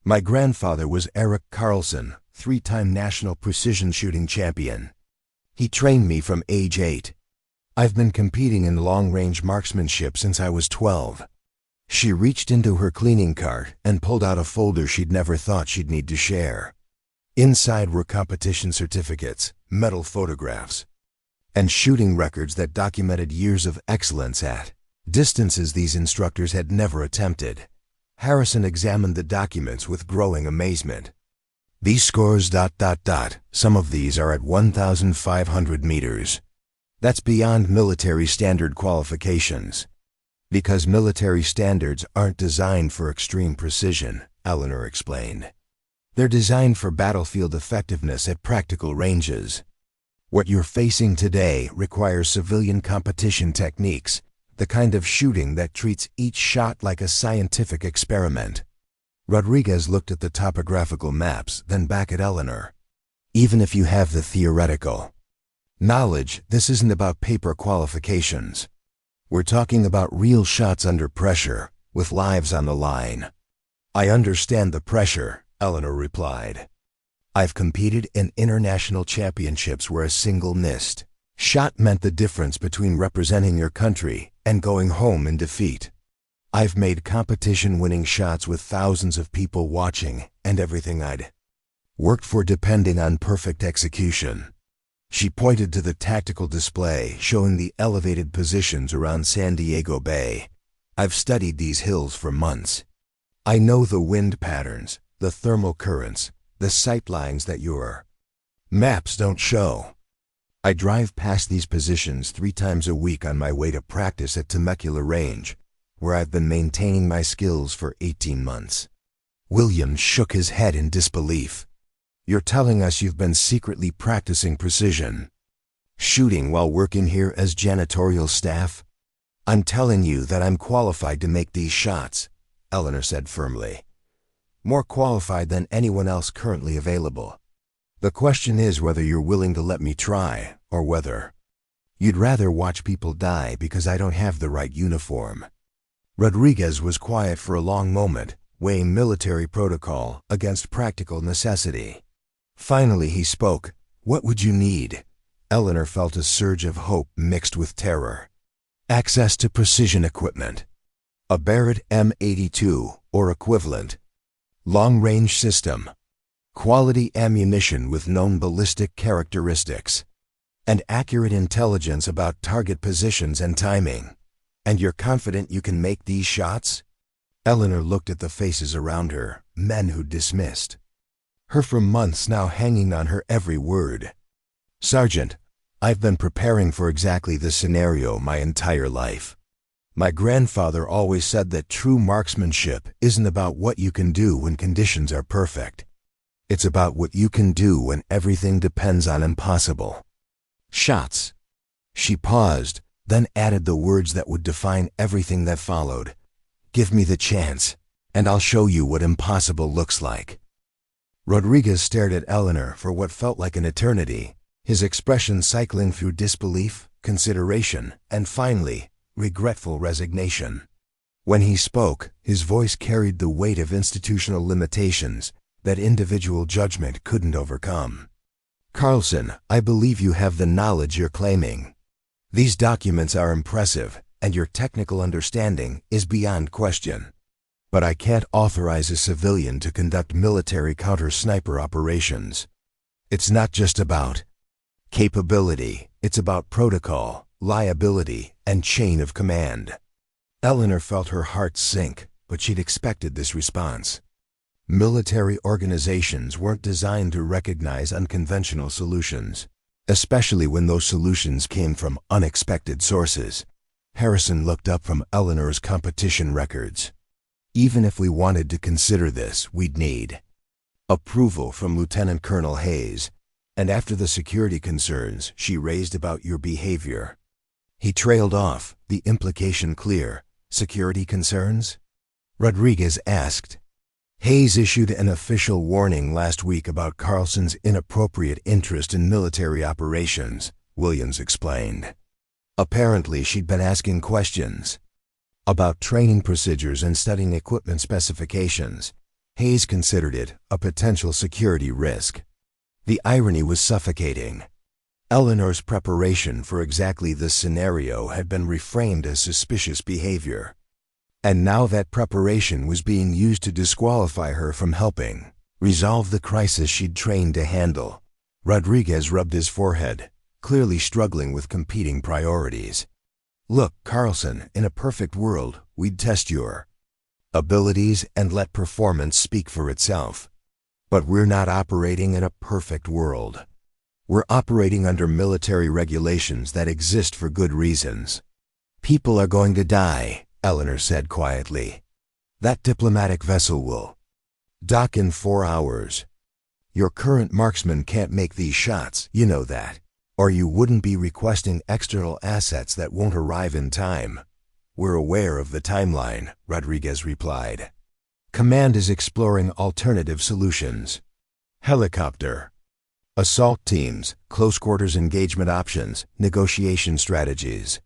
Speaker 1: "My grandfather was Eric Karlsson, 3-time national precision shooting champion. He trained me from age 8. I've been competing in long-range marksmanship since I was 12. She reached into her cleaning cart and pulled out a folder she'd never thought she'd need to share. Inside were competition certificates, medal photographs, and shooting records that documented years of excellence at distances these instructors had never attempted. Harrison examined the documents with growing amazement. These scores ... Some of these are at 1,500 meters. That's beyond military standard qualifications. Because military standards aren't designed for extreme precision, Eleanor explained. They're designed for battlefield effectiveness at practical ranges. What you're facing today requires civilian competition techniques, the kind of shooting that treats each shot like a scientific experiment. Rodriguez looked at the topographical maps, then back at Eleanor. Even if you have the theoretical knowledge, this isn't about paper qualifications. We're talking about real shots under pressure, with lives on the line. I understand the pressure, Eleanor replied. I've competed in international championships where a single missed shot meant the difference between representing your country and going home in defeat. I've made competition-winning shots with thousands of people watching, and everything I'd worked for depending on perfect execution. She pointed to the tactical display showing the elevated positions around San Diego Bay. I've studied these hills for months. I know the wind patterns, the thermal currents, the sight lines that your maps don't show. I drive past these positions 3 times a week on my way to practice at Temecula Range, where I've been maintaining my skills for 18 months. William shook his head in disbelief. You're telling us you've been secretly practicing precision shooting while working here as janitorial staff? I'm telling you that I'm qualified to make these shots, Eleanor said firmly. More qualified than anyone else currently available. The question is whether you're willing to let me try, or whether you'd rather watch people die because I don't have the right uniform. Rodriguez was quiet for a long moment, weighing military protocol against practical necessity. Finally he spoke. What would you need? Eleanor felt a surge of hope mixed with terror. Access to precision equipment. A Barrett M82 or equivalent. Long-range system. Quality ammunition with known ballistic characteristics. And accurate intelligence about target positions and timing. And you're confident you can make these shots? Eleanor looked at the faces around her, men who'd dismissed her for months now, hanging on her every word. Sergeant, I've been preparing for exactly this scenario my entire life. My grandfather always said that true marksmanship isn't about what you can do when conditions are perfect. It's about what you can do when everything depends on impossible shots. She paused, then added the words that would define everything that followed. Give me the chance, and I'll show you what impossible looks like. Rodriguez stared at Eleanor for what felt like an eternity, his expression cycling through disbelief, consideration, and finally, regretful resignation. When he spoke, his voice carried the weight of institutional limitations that individual judgment couldn't overcome. Karlsson, I believe you have the knowledge you're claiming. These documents are impressive, and your technical understanding is beyond question. But I can't authorize a civilian to conduct military counter-sniper operations. It's not just about capability, it's about protocol, liability, and chain of command. Eleanor felt her heart sink, but she'd expected this response. Military organizations weren't designed to recognize unconventional solutions, especially when those solutions came from unexpected sources. Harrison looked up from Eleanor's competition records. Even if we wanted to consider this, we'd need approval from Lieutenant Colonel Hayes, and after the security concerns she raised about your behavior. He trailed off, the implication clear. Security concerns? Rodriguez asked. Hayes issued an official warning last week about Karlsson's inappropriate interest in military operations, Williams explained. Apparently she'd been asking questions about training procedures and studying equipment specifications. Hayes considered it a potential security risk. The irony was suffocating. Eleanor's preparation for exactly this scenario had been reframed as suspicious behavior. And now that preparation was being used to disqualify her from helping resolve the crisis she'd trained to handle. Rodriguez rubbed his forehead, clearly struggling with competing priorities. Look, Karlsson, in a perfect world, we'd test your abilities, and let performance speak for itself. But we're not operating in a perfect world. We're operating under military regulations that exist for good reasons. People are going to die, Eleanor said quietly. That diplomatic vessel will dock in 4 hours. Your current marksman can't make these shots, you know that. Or you wouldn't be requesting external assets that won't arrive in time. We're aware of the timeline, Rodriguez replied. Command is exploring alternative solutions. Helicopter, assault teams, close quarters engagement options, negotiation strategies.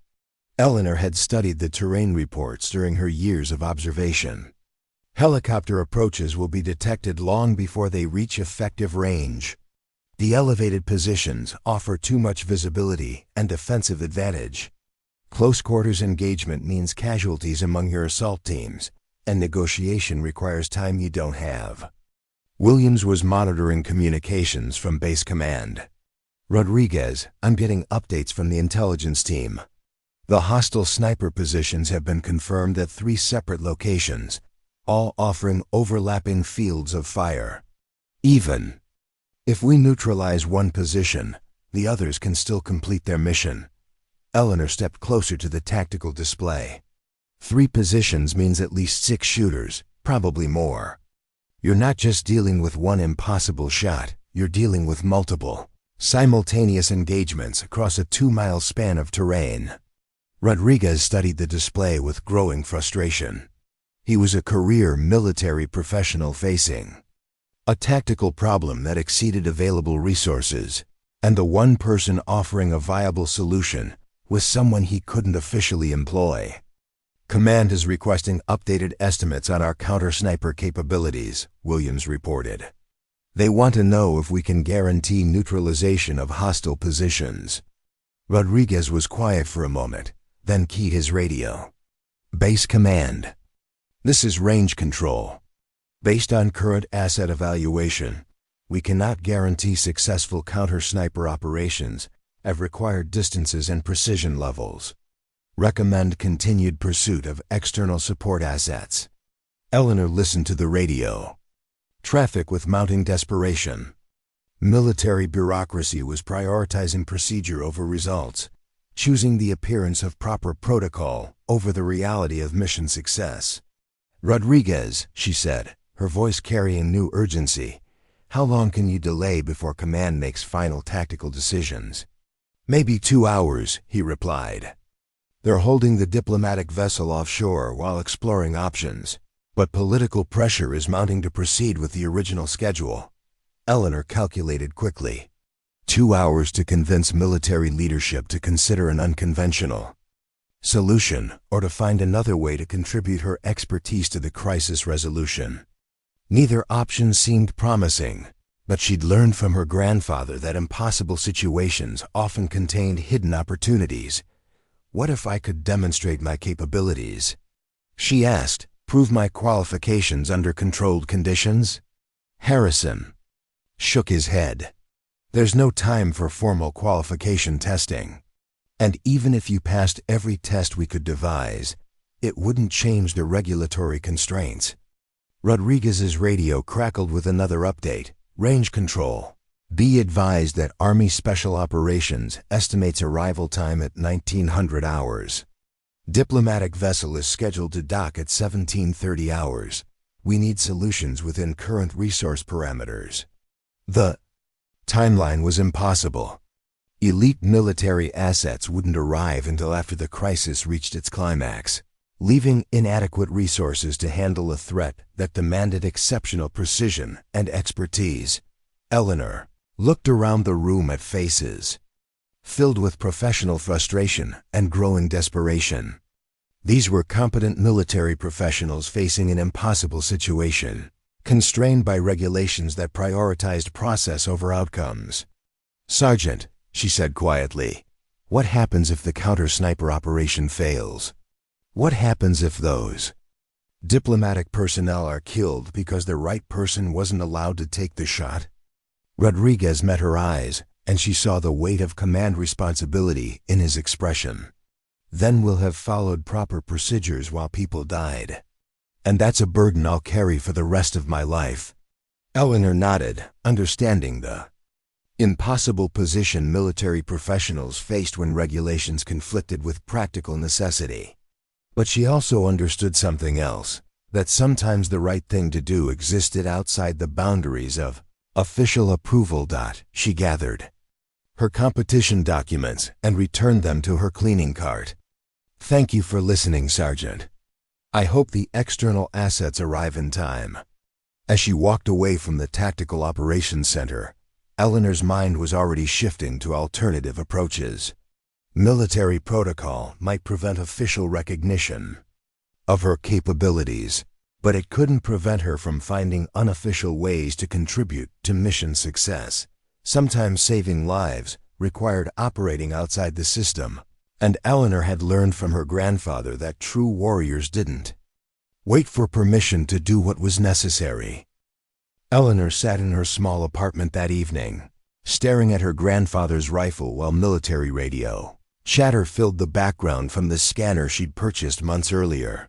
Speaker 1: Eleanor had studied the terrain reports during her years of observation. Helicopter approaches will be detected long before they reach effective range. The elevated positions offer too much visibility and defensive advantage. Close quarters engagement means casualties among your assault teams, and negotiation requires time you don't have. Williams was monitoring communications from base command. Rodriguez, I'm getting updates from the intelligence team. The hostile sniper positions have been confirmed at 3 separate locations, all offering overlapping fields of fire. Even if we neutralize one position, the others can still complete their mission. Eleanor stepped closer to the tactical display. 3 positions means at least 6 shooters, probably more. You're not just dealing with one impossible shot, you're dealing with multiple, simultaneous engagements across a 2-mile span of terrain. Rodriguez studied the display with growing frustration. He was a career military professional facing a tactical problem that exceeded available resources, and the one person offering a viable solution was someone he couldn't officially employ. Command is requesting updated estimates on our counter-sniper capabilities, Williams reported. They want to know if we can guarantee neutralization of hostile positions. Rodriguez was quiet for a moment, then keyed his radio. Base command. This is range control. Based on current asset evaluation, we cannot guarantee successful counter-sniper operations at required distances and precision levels. Recommend continued pursuit of external support assets. Eleanor listened to the radio. Traffic with mounting desperation. Military bureaucracy was prioritizing procedure over results, choosing the appearance of proper protocol over the reality of mission success. Rodriguez, she said, her voice carrying new urgency, how long can you delay before command makes final tactical decisions? Maybe 2 hours, he replied. They're holding the diplomatic vessel offshore while exploring options, but political pressure is mounting to proceed with the original schedule. Eleanor calculated quickly. 2 hours to convince military leadership to consider an unconventional solution or to find another way to contribute her expertise to the crisis resolution. Neither option seemed promising, but she'd learned from her grandfather that impossible situations often contained hidden opportunities. What if I could demonstrate my capabilities? She asked, prove my qualifications under controlled conditions? Harrison shook his head. There's no time for formal qualification testing. And even if you passed every test we could devise, it wouldn't change the regulatory constraints. Rodriguez's radio crackled with another update. Range control. Be advised that Army Special Operations estimates arrival time at 1900 hours. Diplomatic vessel is scheduled to dock at 1730 hours. We need solutions within current resource parameters. The timeline was impossible. Elite military assets wouldn't arrive until after the crisis reached its climax, leaving inadequate resources to handle a threat that demanded exceptional precision and expertise. Eleanor looked around the room at faces filled with professional frustration and growing desperation. These were competent military professionals facing an impossible situation, constrained by regulations that prioritized process over outcomes. "Sergeant," she said quietly, "what happens if the counter-sniper operation fails? What happens if those diplomatic personnel are killed because the right person wasn't allowed to take the shot?" Rodriguez met her eyes, and she saw the weight of command responsibility in his expression. "Then we'll have followed proper procedures while people died." And that's a burden I'll carry for the rest of my life." Eleanor nodded, understanding the impossible position military professionals faced when regulations conflicted with practical necessity. But she also understood something else, that sometimes the right thing to do existed outside the boundaries of official approval. She gathered her competition documents and returned them to her cleaning cart. "Thank you for listening, Sergeant. I hope the external assets arrive in time." As she walked away from the Tactical Operations Center, Eleanor's mind was already shifting to alternative approaches. Military protocol might prevent official recognition of her capabilities, but it couldn't prevent her from finding unofficial ways to contribute to mission success. Sometimes saving lives required operating outside the system, and Eleanor had learned from her grandfather that true warriors didn't wait for permission to do what was necessary. Eleanor sat in her small apartment that evening, staring at her grandfather's rifle while military radio chatter filled the background from the scanner she'd purchased months earlier.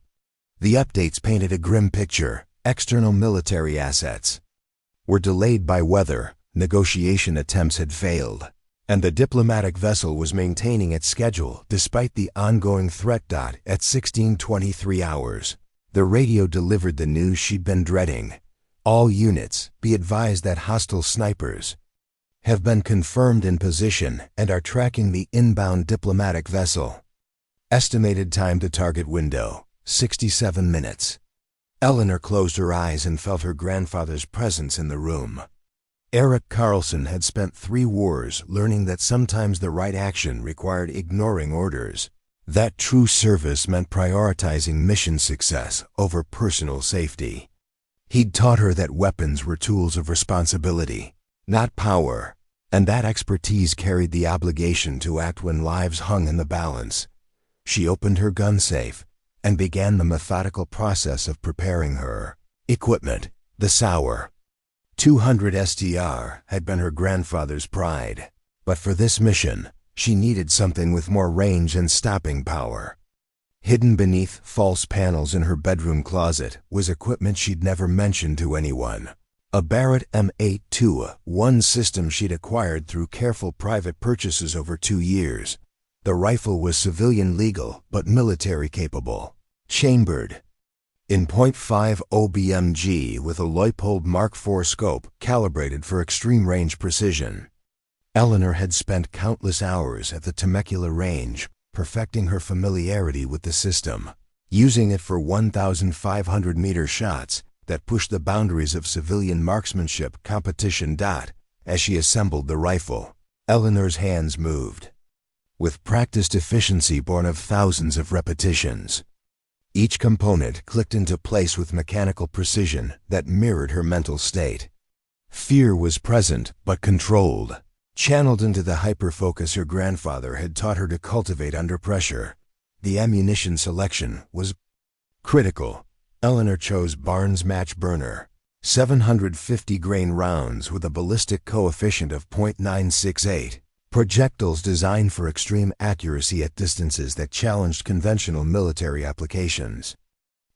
Speaker 1: The updates painted a grim picture. External military assets were delayed by weather, negotiation attempts had failed, and the diplomatic vessel was maintaining its schedule despite the ongoing threat. At 16:23 hours, the radio delivered the news she'd been dreading. "All units, be advised that hostile snipers have been confirmed in position and are tracking the inbound diplomatic vessel. Estimated time to target window, 67 minutes. Eleanor closed her eyes and felt her grandfather's presence in the room. Eleanor Karlsson had spent 3 wars learning that sometimes the right action required ignoring orders, that true service meant prioritizing mission success over personal safety. He'd taught her that weapons were tools of responsibility, not power, and that expertise carried the obligation to act when lives hung in the balance. She opened her gun safe and began the methodical process of preparing her equipment. The Sauer 200 STR had been her grandfather's pride, but for this mission, she needed something with more range and stopping power. Hidden beneath false panels in her bedroom closet was equipment she'd never mentioned to anyone. A Barrett M821 system she'd acquired through careful private purchases over 2 years. The rifle was civilian legal but military capable. Chambered in .50 BMG with a Leupold Mark IV scope calibrated for extreme range precision. Eleanor had spent countless hours at the Temecula range, perfecting her familiarity with the system, using it for 1,500-meter shots that pushed the boundaries of civilian marksmanship competition. As she assembled the rifle, Eleanor's hands moved with practiced efficiency born of thousands of repetitions. Each component clicked into place with mechanical precision that mirrored her mental state. Fear was present but controlled, channeled into the hyperfocus her grandfather had taught her to cultivate under pressure. The ammunition selection was critical. Eleanor chose Barnes Match Burner, 750-grain rounds with a ballistic coefficient of .968, projectiles designed for extreme accuracy at distances that challenged conventional military applications.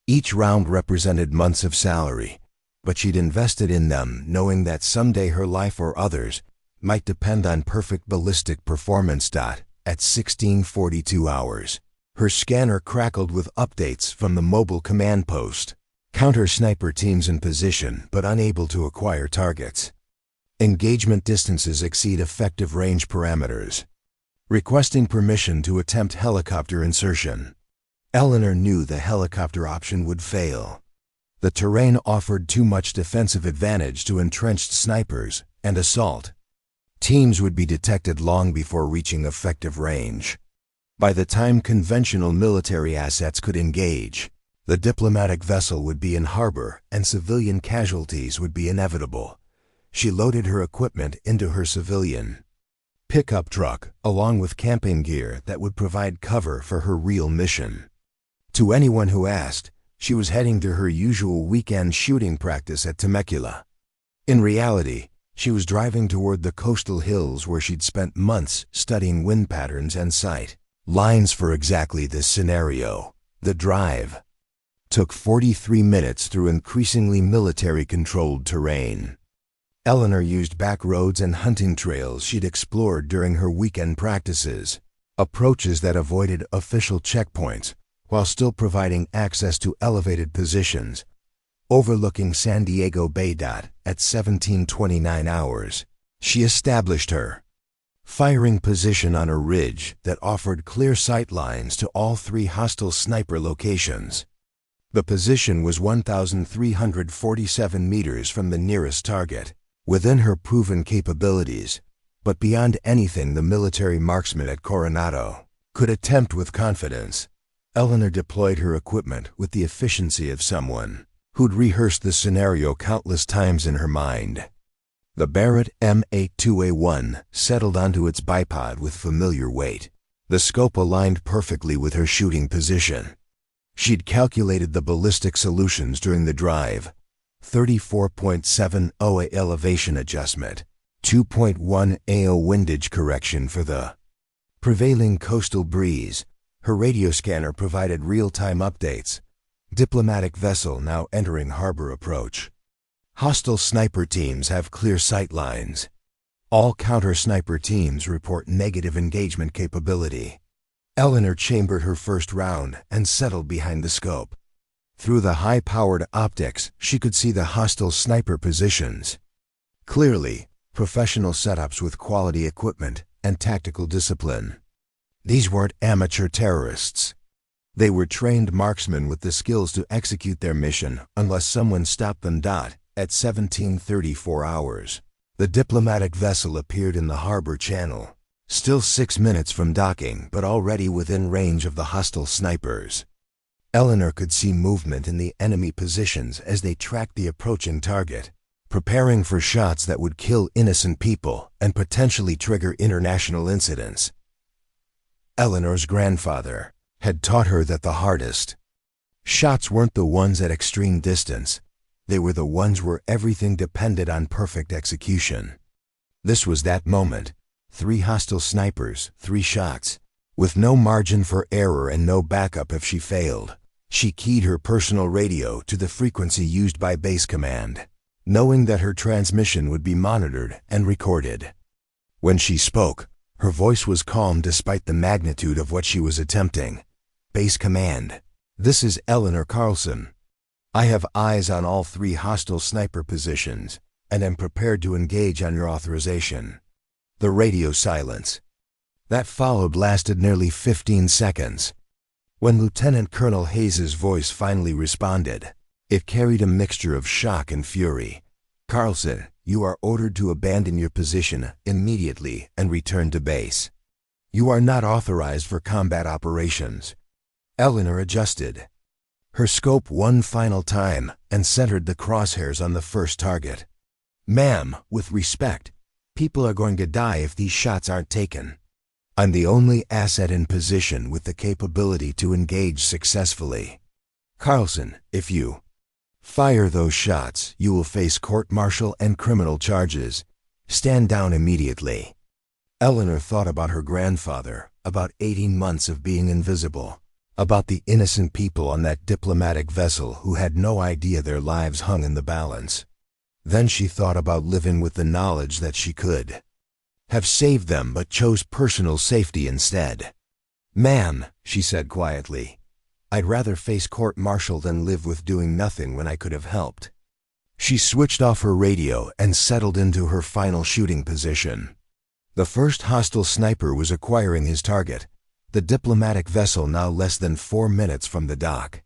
Speaker 1: Each round represented months of salary, but she'd invested in them knowing that someday her life or others might depend on perfect ballistic performance. At 16:42 hours, her scanner crackled with updates from the mobile command post. Counter sniper teams in position but unable to acquire targets. Engagement distances exceed effective range parameters. Requesting permission to attempt helicopter insertion. Eleanor knew the helicopter option would fail. The terrain offered too much defensive advantage to entrenched snipers, and assault teams would be detected long before reaching effective range. By the time conventional military assets could engage, the diplomatic vessel would be in harbor and civilian casualties would be inevitable. She loaded her equipment into her civilian pickup truck, along with camping gear that would provide cover for her real mission. To anyone who asked, she was heading to her usual weekend shooting practice at Temecula. In reality, she was driving toward the coastal hills where she'd spent months studying wind patterns and sight lines for exactly this scenario. The drive took 43 minutes through increasingly military-controlled terrain. Eleanor used back roads and hunting trails she'd explored during her weekend practices, approaches that avoided official checkpoints while still providing access to elevated positions, overlooking San Diego Bay. At 1729 hours, she established her firing position on a ridge that offered clear sight lines to all 3 hostile sniper locations. The position was 1,347 meters from the nearest target, within her proven capabilities, but beyond anything the military marksman at Coronado could attempt with confidence. Eleanor deployed her equipment with the efficiency of someone who'd rehearsed the scenario countless times in her mind. The Barrett M82A1 settled onto its bipod with familiar weight, the scope aligned perfectly with her shooting position. She'd calculated the ballistic solutions during the drive: 34.7 OA elevation adjustment, 2.1 AO windage correction for the prevailing coastal breeze. Her radio scanner provided real-time updates. Diplomatic vessel now entering harbor approach. Hostile sniper teams have clear sight lines. All counter-sniper teams report negative engagement capability. Eleanor chambered her first round and settled behind the scope. Through the high-powered optics, she could see the hostile sniper positions clearly, professional setups with quality equipment and tactical discipline. These weren't amateur terrorists. They were trained marksmen with the skills to execute their mission unless someone stopped them. At 1734 hours, the diplomatic vessel appeared in the harbor channel, still 6 minutes from docking but already within range of the hostile snipers. Eleanor could see movement in the enemy positions as they tracked the approaching target, preparing for shots that would kill innocent people and potentially trigger international incidents. Eleanor's grandfather had taught her that the hardest shots weren't the ones at extreme distance. They were the ones where everything depended on perfect execution. This was that moment. 3 hostile snipers, 3 shots, with no margin for error and no backup if she failed. She keyed her personal radio to the frequency used by base command, knowing that her transmission would be monitored and recorded. When she spoke, her voice was calm despite the magnitude of what she was attempting. Base command, this is Eleanor Karlsson. I have eyes on all 3 hostile sniper positions and am prepared to engage on your authorization. The radio silence that followed lasted nearly 15 seconds. When Lieutenant Colonel Hayes's voice finally responded, it carried a mixture of shock and fury. Karlsson, you are ordered to abandon your position immediately and return to base. You are not authorized for combat operations. Eleanor adjusted her scope one final time and centered the crosshairs on the first target. Ma'am, with respect, people are going to die if these shots aren't taken. I'm the only asset in position with the capability to engage successfully. Karlsson, if you fire those shots, you will face court-martial and criminal charges. Stand down immediately. Eleanor thought about her grandfather, about 18 months of being invisible, about the innocent people on that diplomatic vessel who had no idea their lives hung in the balance. Then she thought about living with the knowledge that she could have saved them but chose personal safety instead. Ma'am, she said quietly, I'd rather face court-martial than live with doing nothing when I could have helped. She switched off her radio and settled into her final shooting position. The first hostile sniper was acquiring his target, the diplomatic vessel now less than 4 minutes from the dock.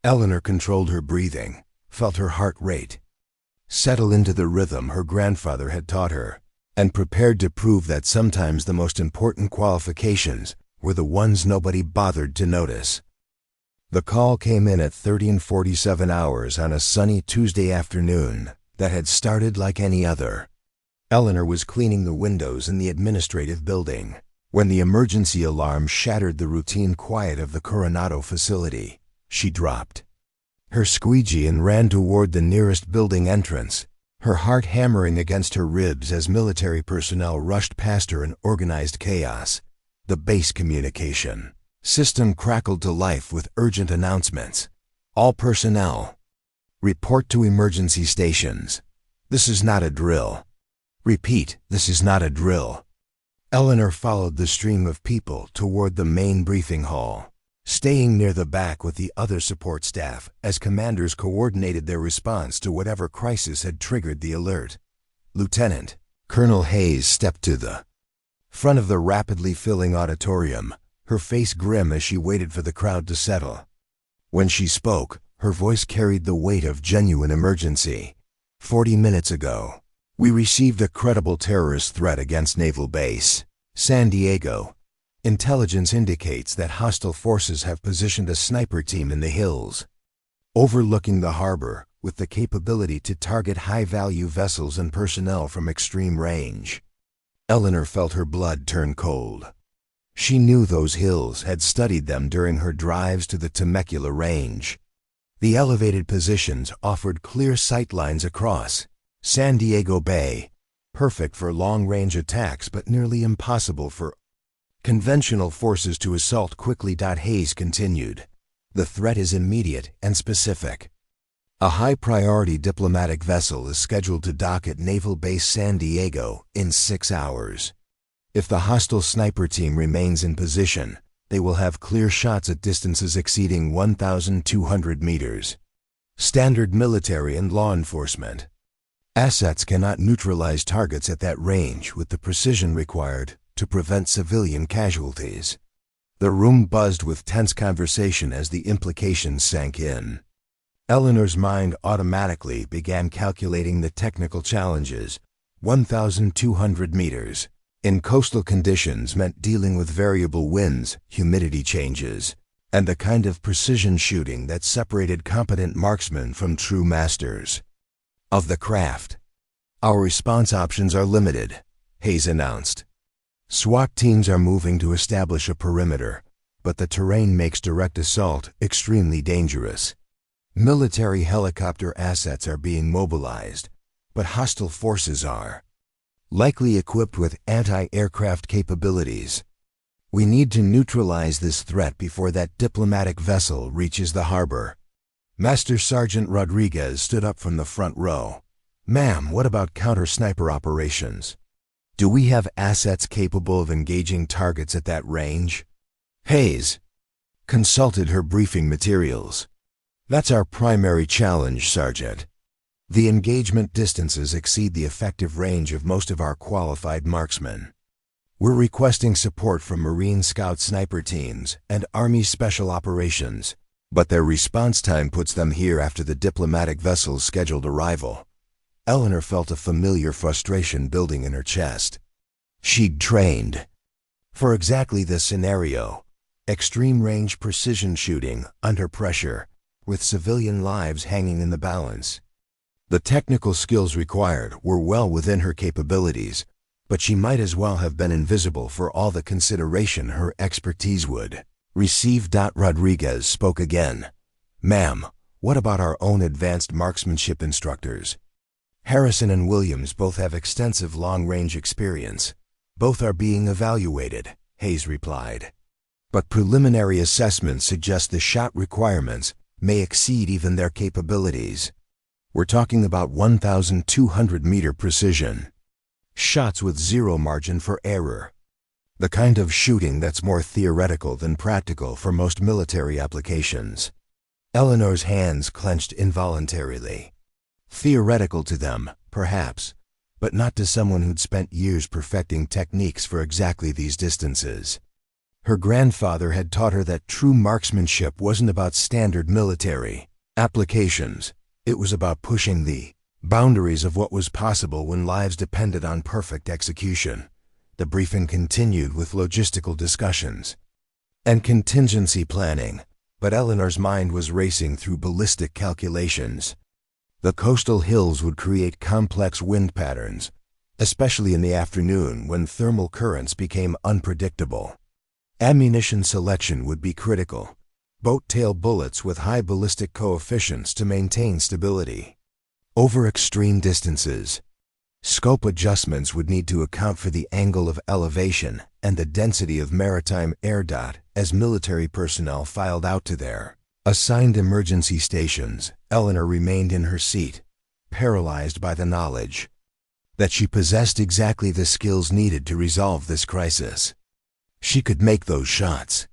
Speaker 1: Eleanor controlled her breathing, felt her heart rate settle into the rhythm her grandfather had taught her, and prepared to prove that sometimes the most important qualifications were the ones nobody bothered to notice. The call came in at 13:47 hours on a sunny Tuesday afternoon that had started like any other. Eleanor was cleaning the windows in the administrative building when the emergency alarm shattered the routine quiet of the Coronado facility. She dropped her squeegee and ran toward the nearest building entrance, her heart hammering against her ribs as military personnel rushed past her in organized chaos. The base communication system crackled to life with urgent announcements. All personnel, report to emergency stations. This is not a drill. Repeat, this is not a drill. Eleanor followed the stream of people toward the main briefing hall, staying near the back with the other support staff as commanders coordinated their response to whatever crisis had triggered the alert. Lieutenant Colonel Hayes stepped to the front of the rapidly filling auditorium, her face grim as she waited for the crowd to settle. When she spoke, her voice carried the weight of genuine emergency. 40 minutes ago, we received a credible terrorist threat against Naval Base, San Diego. Intelligence indicates that hostile forces have positioned a sniper team in the hills, overlooking the harbor, with the capability to target high-value vessels and personnel from extreme range. Eleanor felt her blood turn cold. She knew those hills, had studied them during her drives to the Temecula Range. The elevated positions offered clear sight lines across San Diego Bay, perfect for long-range attacks but nearly impossible for conventional forces to assault quickly. Hayes continued. The threat is immediate and specific. A high-priority diplomatic vessel is scheduled to dock at Naval Base San Diego in 6 hours. If the hostile sniper team remains in position, they will have clear shots at distances exceeding 1,200 meters. Standard military and law enforcement assets cannot neutralize targets at that range with the precision required to prevent civilian casualties. The room buzzed with tense conversation as the implications sank in. Eleanor's mind automatically began calculating the technical challenges. 1,200 meters in coastal conditions meant dealing with variable winds, humidity changes, and the kind of precision shooting that separated competent marksmen from true masters of the craft. Our response options are limited, Hayes announced. SWAT teams are moving to establish a perimeter, but the terrain makes direct assault extremely dangerous. Military helicopter assets are being mobilized, but hostile forces are likely equipped with anti-aircraft capabilities. We need to neutralize this threat before that diplomatic vessel reaches the harbor. Master Sergeant Rodriguez stood up from the front row. Ma'am, what about counter-sniper operations? Do we have assets capable of engaging targets at that range? Hayes consulted her briefing materials. That's our primary challenge, Sergeant. The engagement distances exceed the effective range of most of our qualified marksmen. We're requesting support from Marine Scout sniper teams and Army Special Operations, but their response time puts them here after the diplomatic vessel's scheduled arrival. Eleanor felt a familiar frustration building in her chest. She'd trained for exactly this scenario: extreme-range precision shooting under pressure, with civilian lives hanging in the balance. The technical skills required were well within her capabilities, but she might as well have been invisible for all the consideration her expertise would receive. Rodriguez spoke again. Ma'am, what about our own advanced marksmanship instructors? Harrison and Williams both have extensive long-range experience. Both are being evaluated, Hayes replied. But preliminary assessments suggest the shot requirements may exceed even their capabilities. We're talking about 1,200-meter precision. Shots with zero margin for error. The kind of shooting that's more theoretical than practical for most military applications. Eleanor's hands clenched involuntarily. Theoretical to them, perhaps, but not to someone who'd spent years perfecting techniques for exactly these distances. Her grandfather had taught her that true marksmanship wasn't about standard military applications. It was about pushing the boundaries of what was possible when lives depended on perfect execution. The briefing continued with logistical discussions and contingency planning, but Eleanor's mind was racing through ballistic calculations. The coastal hills would create complex wind patterns, especially in the afternoon when thermal currents became unpredictable. Ammunition selection would be critical. Boat-tail bullets with high ballistic coefficients to maintain stability over extreme distances. Scope adjustments would need to account for the angle of elevation and the density of maritime air as military personnel filed out to their Assigned emergency stations, Eleanor remained in her seat, paralyzed by the knowledge that she possessed exactly the skills needed to resolve this crisis. She could make those shots.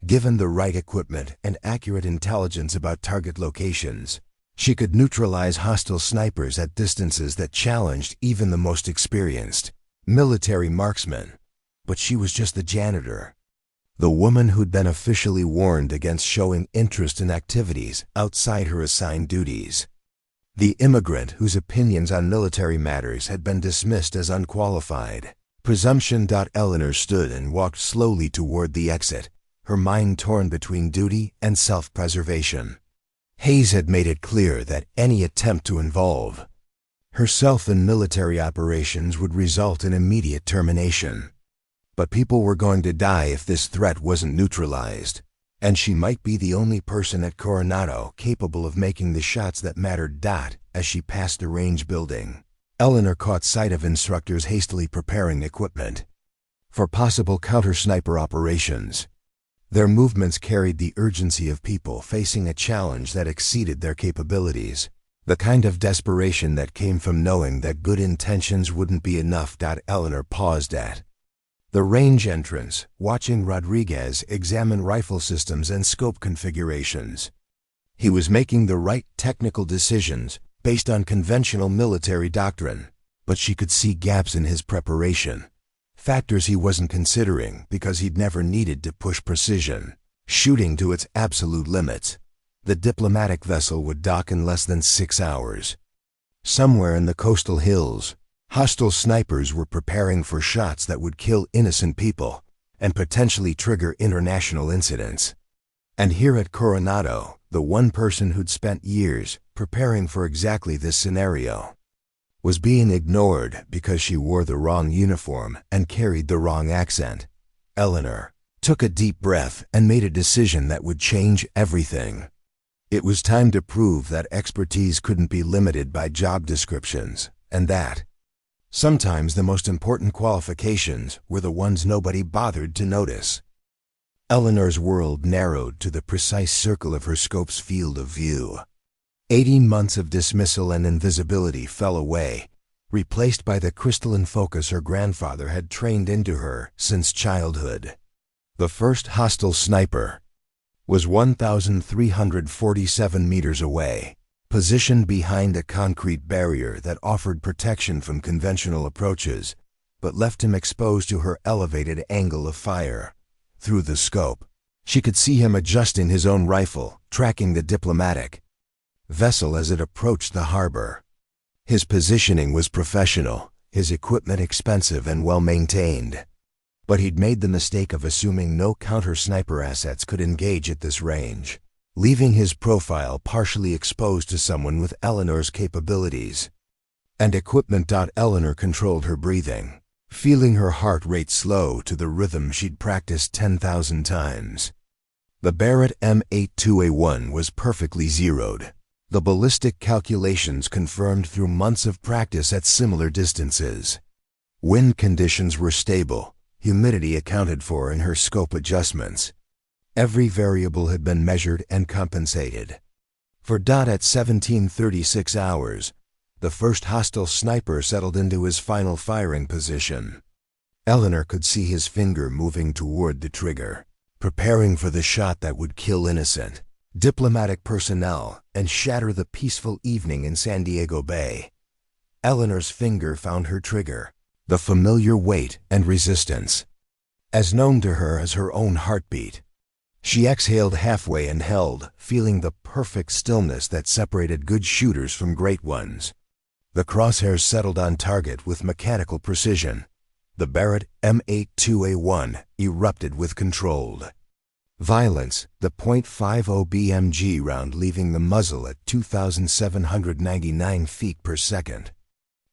Speaker 1: Given the right equipment and accurate intelligence about target locations, she could neutralize hostile snipers at distances that challenged even the most experienced military marksmen. But she was just the janitor, the woman who'd been officially warned against showing interest in activities outside her assigned duties. The immigrant whose opinions on military matters had been dismissed as unqualified. Presumption. Eleanor stood and walked slowly toward the exit, her mind torn between duty and self-preservation. Hayes had made it clear that any attempt to involve herself in military operations would result in immediate termination. But people were going to die if this threat wasn't neutralized, and she might be the only person at Coronado capable of making the shots that mattered. As she passed the range building, Eleanor caught sight of instructors hastily preparing equipment for possible counter-sniper operations. Their movements carried the urgency of people facing a challenge that exceeded their capabilities, the kind of desperation that came from knowing that good intentions wouldn't be enough. Eleanor paused at the range entrance, watching Rodriguez examine rifle systems and scope configurations. He was making the right technical decisions based on conventional military doctrine, but she could see gaps in his preparation, factors he wasn't considering because he'd never needed to push precision shooting to its absolute limits. The diplomatic vessel would dock in less than 6 hours. Somewhere in the coastal hills, hostile snipers were preparing for shots that would kill innocent people and potentially trigger international incidents. And here at Coronado, the one person who'd spent years preparing for exactly this scenario was being ignored because she wore the wrong uniform and carried the wrong accent. Eleanor took a deep breath and made a decision that would change everything. It was time to prove that expertise couldn't be limited by job descriptions, and that sometimes the most important qualifications were the ones nobody bothered to notice. Eleanor's world narrowed to the precise circle of her scope's field of view. 80 months of dismissal and invisibility fell away, replaced by the crystalline focus her grandfather had trained into her since childhood. The first hostile sniper was 1,347 meters away, positioned behind a concrete barrier that offered protection from conventional approaches, but left him exposed to her elevated angle of fire. Through the scope, she could see him adjusting his own rifle, tracking the diplomatic vessel as it approached the harbor. His positioning was professional, his equipment expensive and well-maintained. But he'd made the mistake of assuming no counter-sniper assets could engage at this range, leaving his profile partially exposed to someone with Eleanor's capabilities and equipment. Eleanor controlled her breathing, feeling her heart rate slow to the rhythm she'd practiced 10,000 times. The Barrett M82A1 was perfectly zeroed, the ballistic calculations confirmed through months of practice at similar distances. Wind conditions were stable, humidity accounted for in her scope adjustments. Every variable had been measured and compensated. For at 1736 hours, the first hostile sniper settled into his final firing position. Eleanor could see his finger moving toward the trigger, preparing for the shot that would kill innocent diplomatic personnel and shatter the peaceful evening in San Diego Bay. Eleanor's finger found her trigger, the familiar weight and resistance, as known to her as her own heartbeat. She exhaled halfway and held, feeling the perfect stillness that separated good shooters from great ones. The crosshairs settled on target with mechanical precision. The Barrett M82A1 erupted with controlled violence, the .50 BMG round leaving the muzzle at 2,799 feet per second.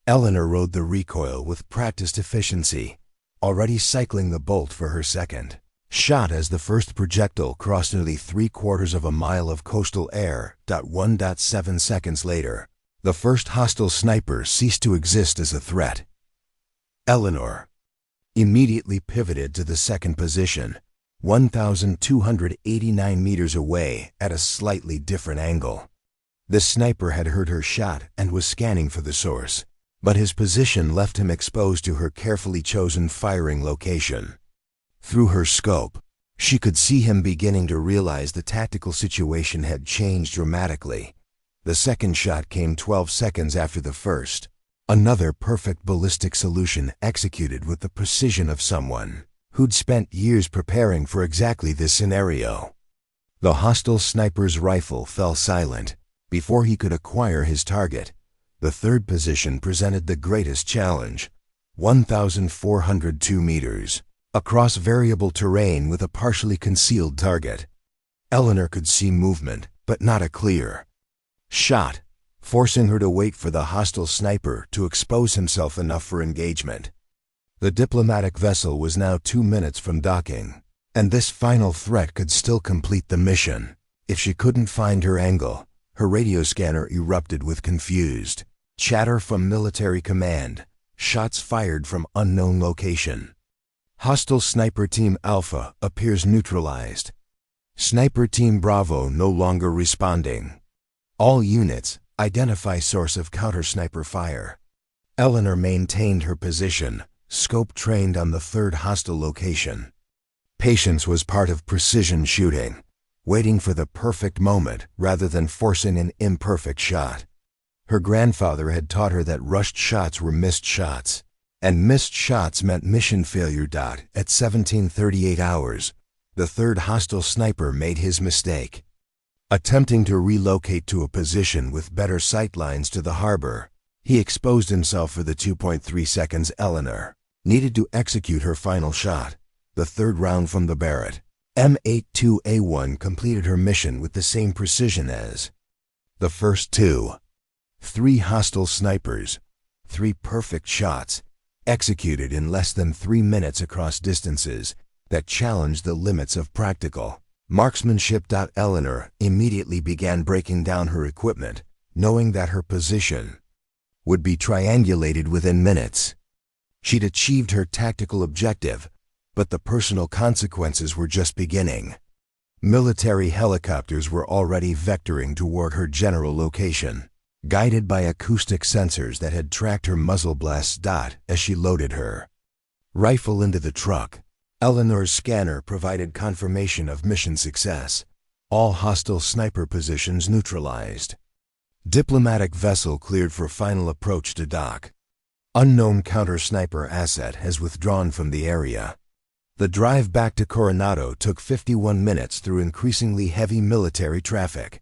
Speaker 1: Eleanor rode the recoil with practiced efficiency, already cycling the bolt for her second shot as the first projectile crossed nearly 3/4 of a mile of coastal air. 1.7 seconds later, the first hostile sniper ceased to exist as a threat. Eleanor immediately pivoted to the second position, 1,289 meters away at a slightly different angle. The sniper had heard her shot and was scanning for the source, but his position left him exposed to her carefully chosen firing location. Through her scope, she could see him beginning to realize the tactical situation had changed dramatically. The second shot came 12 seconds after the first, another perfect ballistic solution executed with the precision of someone who'd spent years preparing for exactly this scenario. The hostile sniper's rifle fell silent before he could acquire his target. The third position presented the greatest challenge, 1,402 meters, across variable terrain with a partially concealed target. Eleanor could see movement, but not a clear shot, forcing her to wait for the hostile sniper to expose himself enough for engagement. The diplomatic vessel was now 2 minutes from docking, and this final threat could still complete the mission. If she couldn't find her angle, her radio scanner erupted with confused chatter from military command, shots fired from unknown location. Hostile Sniper Team Alpha appears neutralized. Sniper Team Bravo no longer responding. All units, identify source of counter-sniper fire. Eleanor maintained her position, scope trained on the third hostile location. Patience was part of precision shooting, waiting for the perfect moment rather than forcing an imperfect shot. Her grandfather had taught her that rushed shots were missed shots, and missed shots meant mission failure. At 17:38 hours, the third hostile sniper made his mistake. Attempting to relocate to a position with better sightlines to the harbor, he exposed himself for the 2.3 seconds Eleanor needed to execute her final shot, the third round from the Barrett. M82A1 completed her mission with the same precision as the first two. 3 hostile snipers, 3 perfect shots, executed in less than 3 minutes across distances that challenged the limits of practical marksmanship. Eleanor immediately began breaking down her equipment, knowing that her position would be triangulated within minutes. She'd achieved her tactical objective, but the personal consequences were just beginning. Military helicopters were already vectoring toward her general location, guided by acoustic sensors that had tracked her muzzle blasts. As she loaded her rifle into the truck, Eleanor's scanner provided confirmation of mission success. All hostile sniper positions neutralized. Diplomatic vessel cleared for final approach to dock. Unknown counter-sniper asset has withdrawn from the area. The drive back to Coronado took 51 minutes through increasingly heavy military traffic.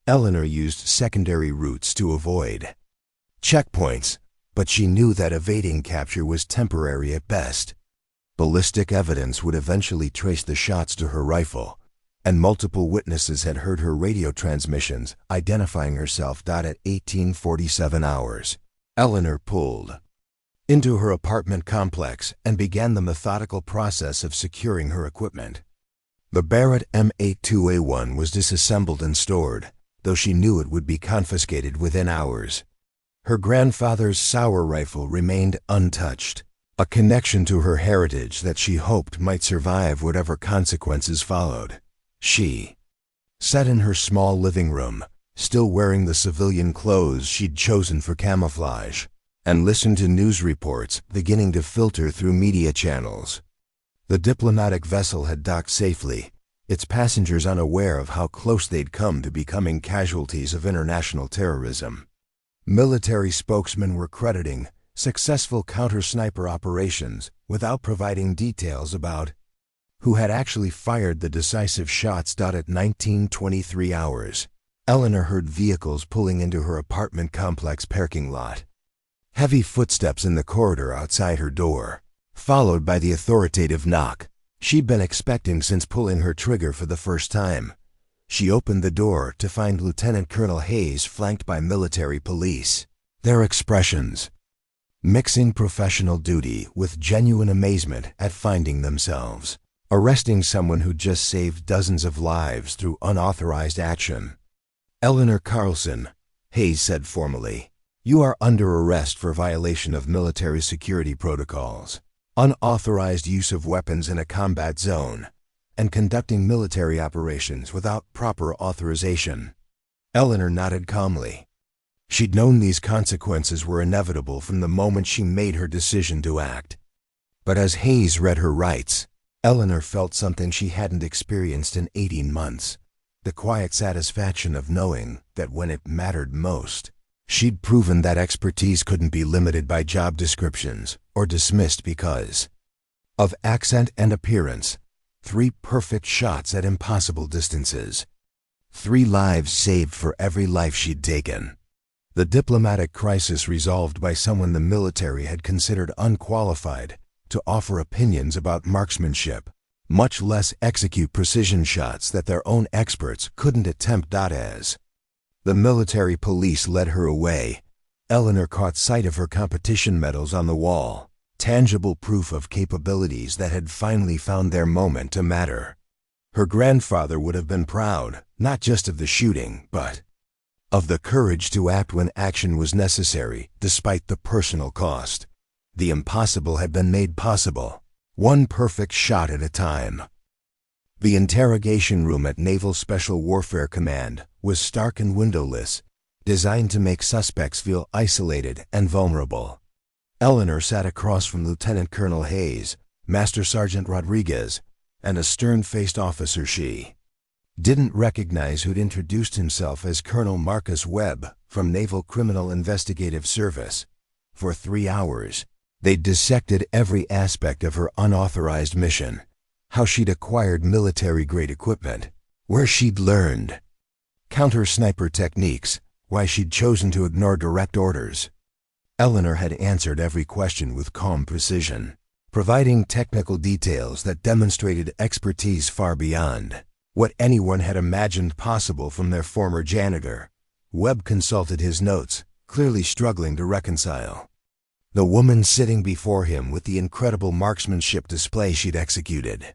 Speaker 1: Eleanor used secondary routes to avoid checkpoints, but she knew that evading capture was temporary at best. Ballistic evidence would eventually trace the shots to her rifle, and multiple witnesses had heard her radio transmissions identifying herself. At 18:47 hours, Eleanor pulled into her apartment complex and began the methodical process of securing her equipment. The Barrett M82A1 was disassembled and stored, though she knew it would be confiscated within hours. Her grandfather's Sauer rifle remained untouched, a connection to her heritage that she hoped might survive whatever consequences followed. She sat in her small living room, still wearing the civilian clothes she'd chosen for camouflage, and listened to news reports beginning to filter through media channels. The diplomatic vessel had docked safely, its passengers unaware of how close they'd come to becoming casualties of international terrorism. Military spokesmen were crediting successful counter-sniper operations without providing details about who had actually fired the decisive shots. At 19:23 hours, Eleanor heard vehicles pulling into her apartment complex parking lot. Heavy footsteps in the corridor outside her door, followed by the authoritative knock she'd been expecting since pulling her trigger for the first time. She opened the door to find Lieutenant Colonel Hayes flanked by military police, their expressions mixing professional duty with genuine amazement at finding themselves arresting someone who'd just saved dozens of lives through unauthorized action. "Eleanor Karlsson," Hayes said formally, "you are under arrest for violation of military security protocols, unauthorized use of weapons in a combat zone, and conducting military operations without proper authorization. Eleanor nodded calmly. She'd known these consequences were inevitable from the moment she made her decision to act. But as Hayes read her rights, Eleanor felt something she hadn't experienced in 18 months, the quiet satisfaction of knowing that when it mattered most, she'd proven that expertise couldn't be limited by job descriptions or dismissed because of accent and appearance. 3 perfect shots at impossible distances. 3 lives saved for every life she'd taken. The diplomatic crisis resolved by someone the military had considered unqualified to offer opinions about marksmanship, much less execute precision shots that their own experts couldn't attempt. As the military police led her away, Eleanor caught sight of her competition medals on the wall, tangible proof of capabilities that had finally found their moment to matter. Her grandfather would have been proud, not just of the shooting, but of the courage to act when action was necessary, despite the personal cost. The impossible had been made possible, one perfect shot at a time. The interrogation room at Naval Special Warfare Command was stark and windowless, designed to make suspects feel isolated and vulnerable. Eleanor sat across from Lieutenant Colonel Hayes, Master Sergeant Rodriguez, and a stern-faced officer she didn't recognize who'd introduced himself as Colonel Marcus Webb from Naval Criminal Investigative Service. For 3 hours, they dissected every aspect of her unauthorized mission, how she'd acquired military-grade equipment, where she'd learned counter-sniper techniques, why she'd chosen to ignore direct orders. Eleanor had answered every question with calm precision, providing technical details that demonstrated expertise far beyond what anyone had imagined possible from their former janitor. Webb consulted his notes, clearly struggling to reconcile the woman sitting before him with the incredible marksmanship display she'd executed.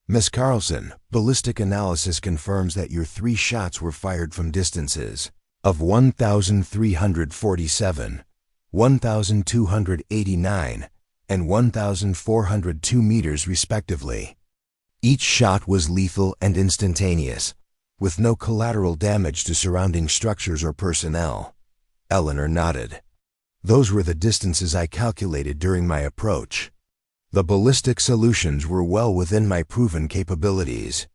Speaker 1: Miss Karlsson, ballistic analysis confirms that your 3 shots were fired from distances of 1,347, 1,289, and 1,402 meters respectively. Each shot was lethal and instantaneous, with no collateral damage to surrounding structures or personnel. Eleanor nodded. Those were the distances I calculated during my approach. The ballistic solutions were well within my proven capabilities.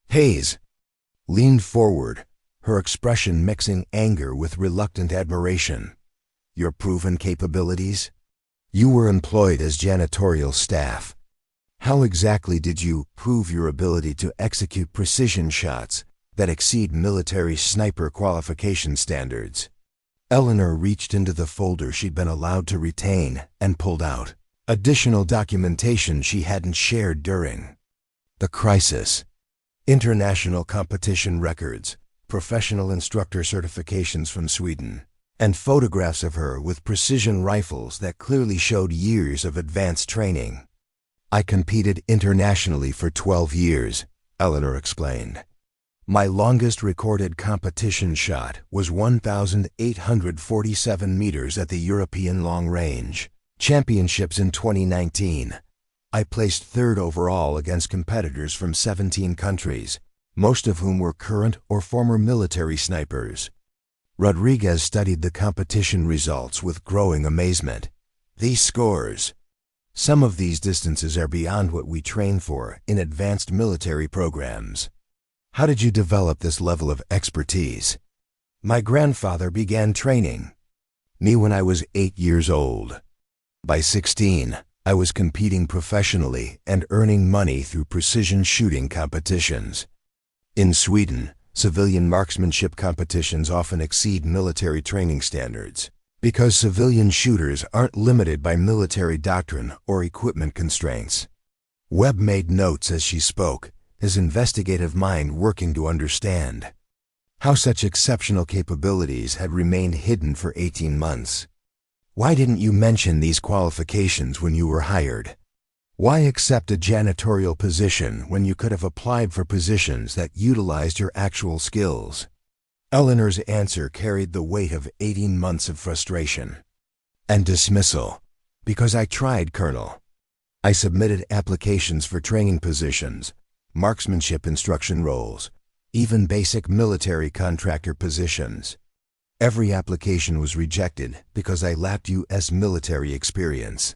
Speaker 1: Hayes leaned forward, her expression mixing anger with reluctant admiration. Your proven capabilities? You were employed as janitorial staff. How exactly did you prove your ability to execute precision shots that exceed military sniper qualification standards? Eleanor reached into the folder she'd been allowed to retain and pulled out additional documentation she hadn't shared during the crisis. International competition records, professional instructor certifications from Sweden, and photographs of her with precision rifles that clearly showed years of advanced training. I competed internationally for 12 years, Eleanor explained. My longest recorded competition shot was 1,847 meters at the European Long Range Championships in 2019. I placed 3rd overall against competitors from 17 countries, most of whom were current or former military snipers. Rodriguez studied the competition results with growing amazement. These scores. Some of these distances are beyond what we train for in advanced military programs. How did you develop this level of expertise? My grandfather began training me when I was 8 years old. By 16, I was competing professionally and earning money through precision shooting competitions. In Sweden, civilian marksmanship competitions often exceed military training standards because civilian shooters aren't limited by military doctrine or equipment constraints. Webb made notes as she spoke, his investigative mind working to understand how such exceptional capabilities had remained hidden for 18 months. Why didn't you mention these qualifications when you were hired? Why accept a janitorial position when you could have applied for positions that utilized your actual skills? Eleanor's answer carried the weight of 18 months of frustration and dismissal. Because I tried, Colonel. I submitted applications for training positions, marksmanship instruction roles, even basic military contractor positions. Every application was rejected because I lacked U.S. military experience.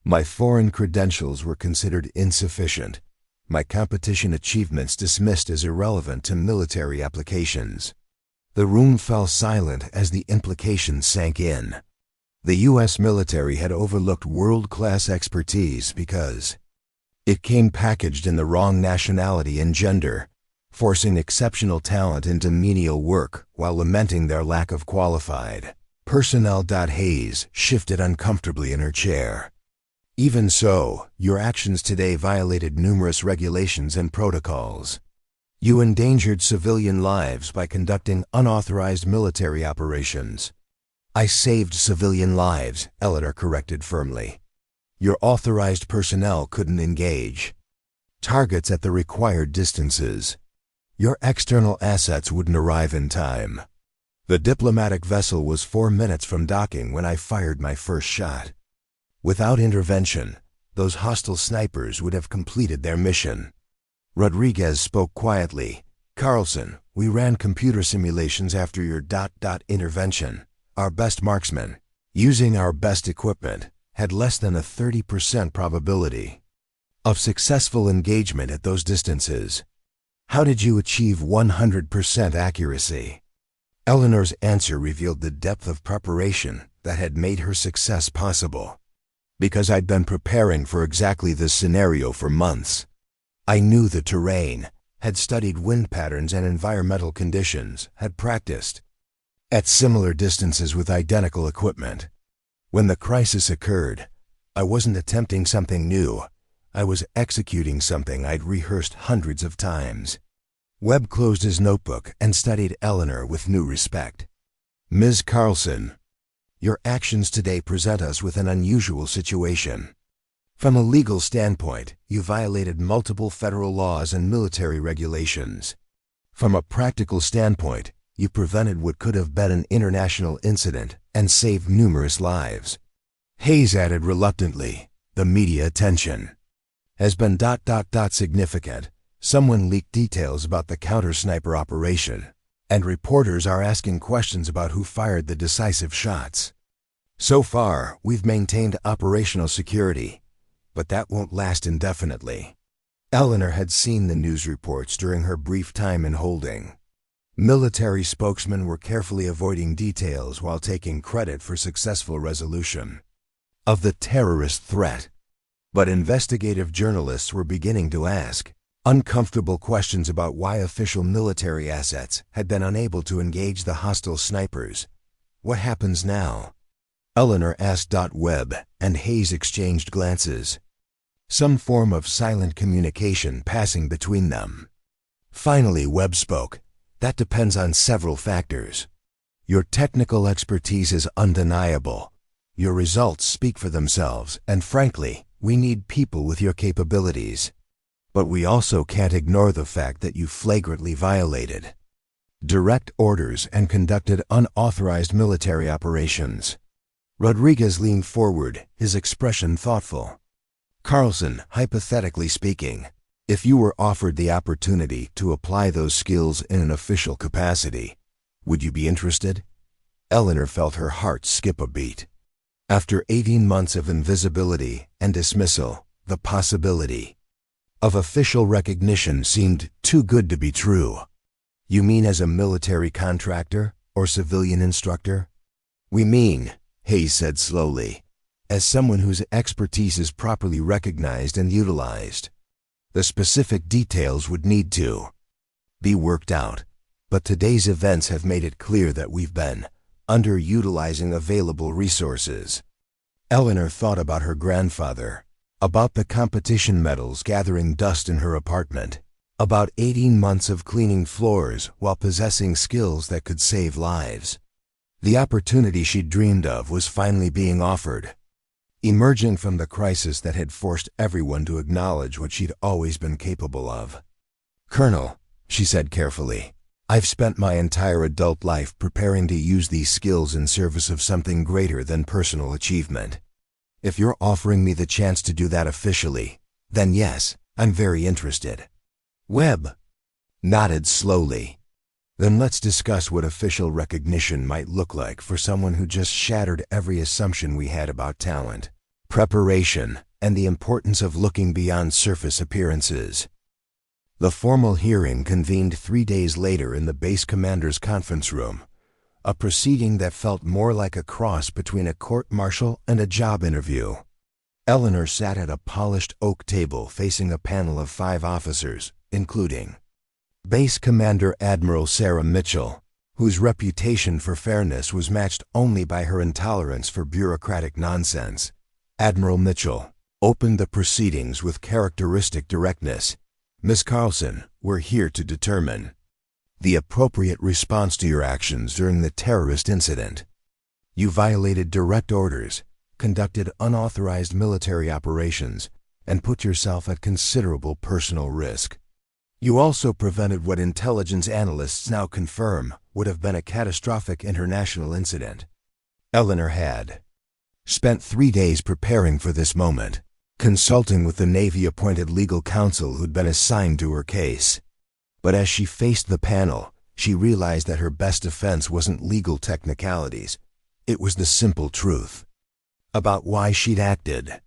Speaker 1: My foreign credentials were considered insufficient, my competition achievements dismissed as irrelevant to military applications. The room fell silent as the implications sank in. The U.S. military had overlooked world-class expertise because it came packaged in the wrong nationality and gender, forcing exceptional talent into menial work while lamenting their lack of qualified personnel. Hayes shifted uncomfortably in her chair. Even so, your actions today violated numerous regulations and protocols. You endangered civilian lives by conducting unauthorized military operations. I saved civilian lives, Eleanor corrected firmly. Your authorized personnel couldn't engage targets at the required distances. Your external assets wouldn't arrive in time. The diplomatic vessel was 4 minutes from docking when I fired my first shot. Without intervention, those hostile snipers would have completed their mission. Rodriguez spoke quietly. Karlsson, we ran computer simulations after your intervention. Our best marksmen, using our best equipment, had less than a 30% probability of successful engagement at those distances. How did you achieve 100% accuracy? Eleanor's answer revealed the depth of preparation that had made her success possible. Because I'd been preparing for exactly this scenario for months. I knew the terrain, had studied wind patterns and environmental conditions, had practiced at similar distances with identical equipment. When the crisis occurred, I wasn't attempting something new. I was executing something I'd rehearsed hundreds of times. Webb closed his notebook and studied Eleanor with new respect. Ms. Karlsson, your actions today present us with an unusual situation. From a legal standpoint, you violated multiple federal laws and military regulations. From a practical standpoint, you prevented what could have been an international incident and saved numerous lives. Hayes added reluctantly, the media attention has been significant. Someone leaked details about the counter-sniper operation, and reporters are asking questions about who fired the decisive shots. So far, we've maintained operational security, but that won't last indefinitely. Eleanor had seen the news reports during her brief time in holding. Military spokesmen were carefully avoiding details while taking credit for successful resolution of the terrorist threat. But investigative journalists were beginning to ask uncomfortable questions about why official military assets had been unable to engage the hostile snipers. What happens now? Eleanor asked. Webb and Hayes exchanged glances. Some form of silent communication passing between them. Finally, Webb spoke. That depends on several factors. Your technical expertise is undeniable. Your results speak for themselves, and frankly, we need people with your capabilities. But we also can't ignore the fact that you flagrantly violated direct orders and conducted unauthorized military operations. Rodriguez leaned forward, his expression thoughtful. Karlsson, hypothetically speaking, if you were offered the opportunity to apply those skills in an official capacity, would you be interested? Eleanor felt her heart skip a beat. After 18 months of invisibility and dismissal, the possibility of official recognition seemed too good to be true. You mean as a military contractor or civilian instructor? We mean, Hayes said slowly, as someone whose expertise is properly recognized and utilized. The specific details would need to be worked out, but today's events have made it clear that we've been underutilizing available resources. Eleanor thought about her grandfather, about the competition medals gathering dust in her apartment, about 18 months of cleaning floors while possessing skills that could save lives. The opportunity she'd dreamed of was finally being offered. Emerging from the crisis that had forced everyone to acknowledge what she'd always been capable of. Colonel, she said carefully, I've spent my entire adult life preparing to use these skills in service of something greater than personal achievement. If you're offering me the chance to do that officially, then yes, I'm very interested. Webb nodded slowly. Then let's discuss what official recognition might look like for someone who just shattered every assumption we had about talent, preparation, and the importance of looking beyond surface appearances. The formal hearing convened 3 days later in the base commander's conference room, a proceeding that felt more like a cross between a court-martial and a job interview. Eleanor sat at a polished oak table facing a panel of 5 officers, including Base Commander Admiral Sarah Mitchell, whose reputation for fairness was matched only by her intolerance for bureaucratic nonsense. Admiral Mitchell opened the proceedings with characteristic directness. Ms. Karlsson, we're here to determine the appropriate response to your actions during the terrorist incident. You violated direct orders, conducted unauthorized military operations, and put yourself at considerable personal risk. You also prevented what intelligence analysts now confirm would have been a catastrophic international incident. Eleanor had spent 3 days preparing for this moment, consulting with the Navy-appointed legal counsel who'd been assigned to her case. But as she faced the panel, she realized that her best defense wasn't legal technicalities. It was the simple truth about why she'd acted.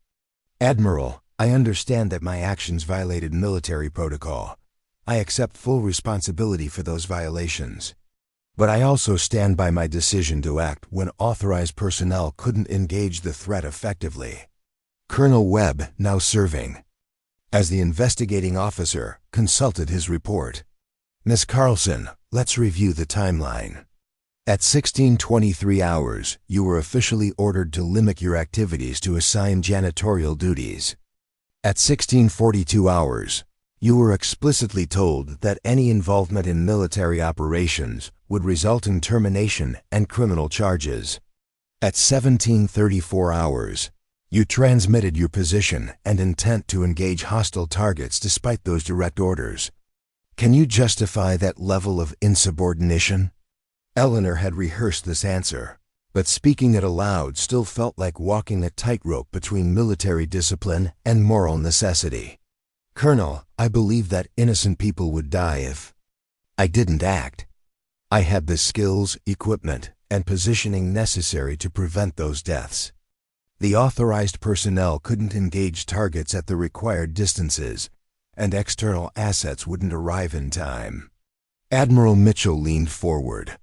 Speaker 1: Admiral, I understand that my actions violated military protocol. I accept full responsibility for those violations. But I also stand by my decision to act when authorized personnel couldn't engage the threat effectively. Colonel Webb, now serving as the investigating officer, consulted his report. Ms. Karlsson, let's review the timeline. At 16:23 hours, you were officially ordered to limit your activities to assigned janitorial duties. At 16:42 hours, you were explicitly told that any involvement in military operations would result in termination and criminal charges. At 17:34 hours, you transmitted your position and intent to engage hostile targets despite those direct orders. Can you justify that level of insubordination? Eleanor had rehearsed this answer, but speaking it aloud still felt like walking a tightrope between military discipline and moral necessity. Colonel, I believe that innocent people would die if I didn't act. I had the skills, equipment, and positioning necessary to prevent those deaths. The authorized personnel couldn't engage targets at the required distances, and external assets wouldn't arrive in time. Admiral Mitchell leaned forward.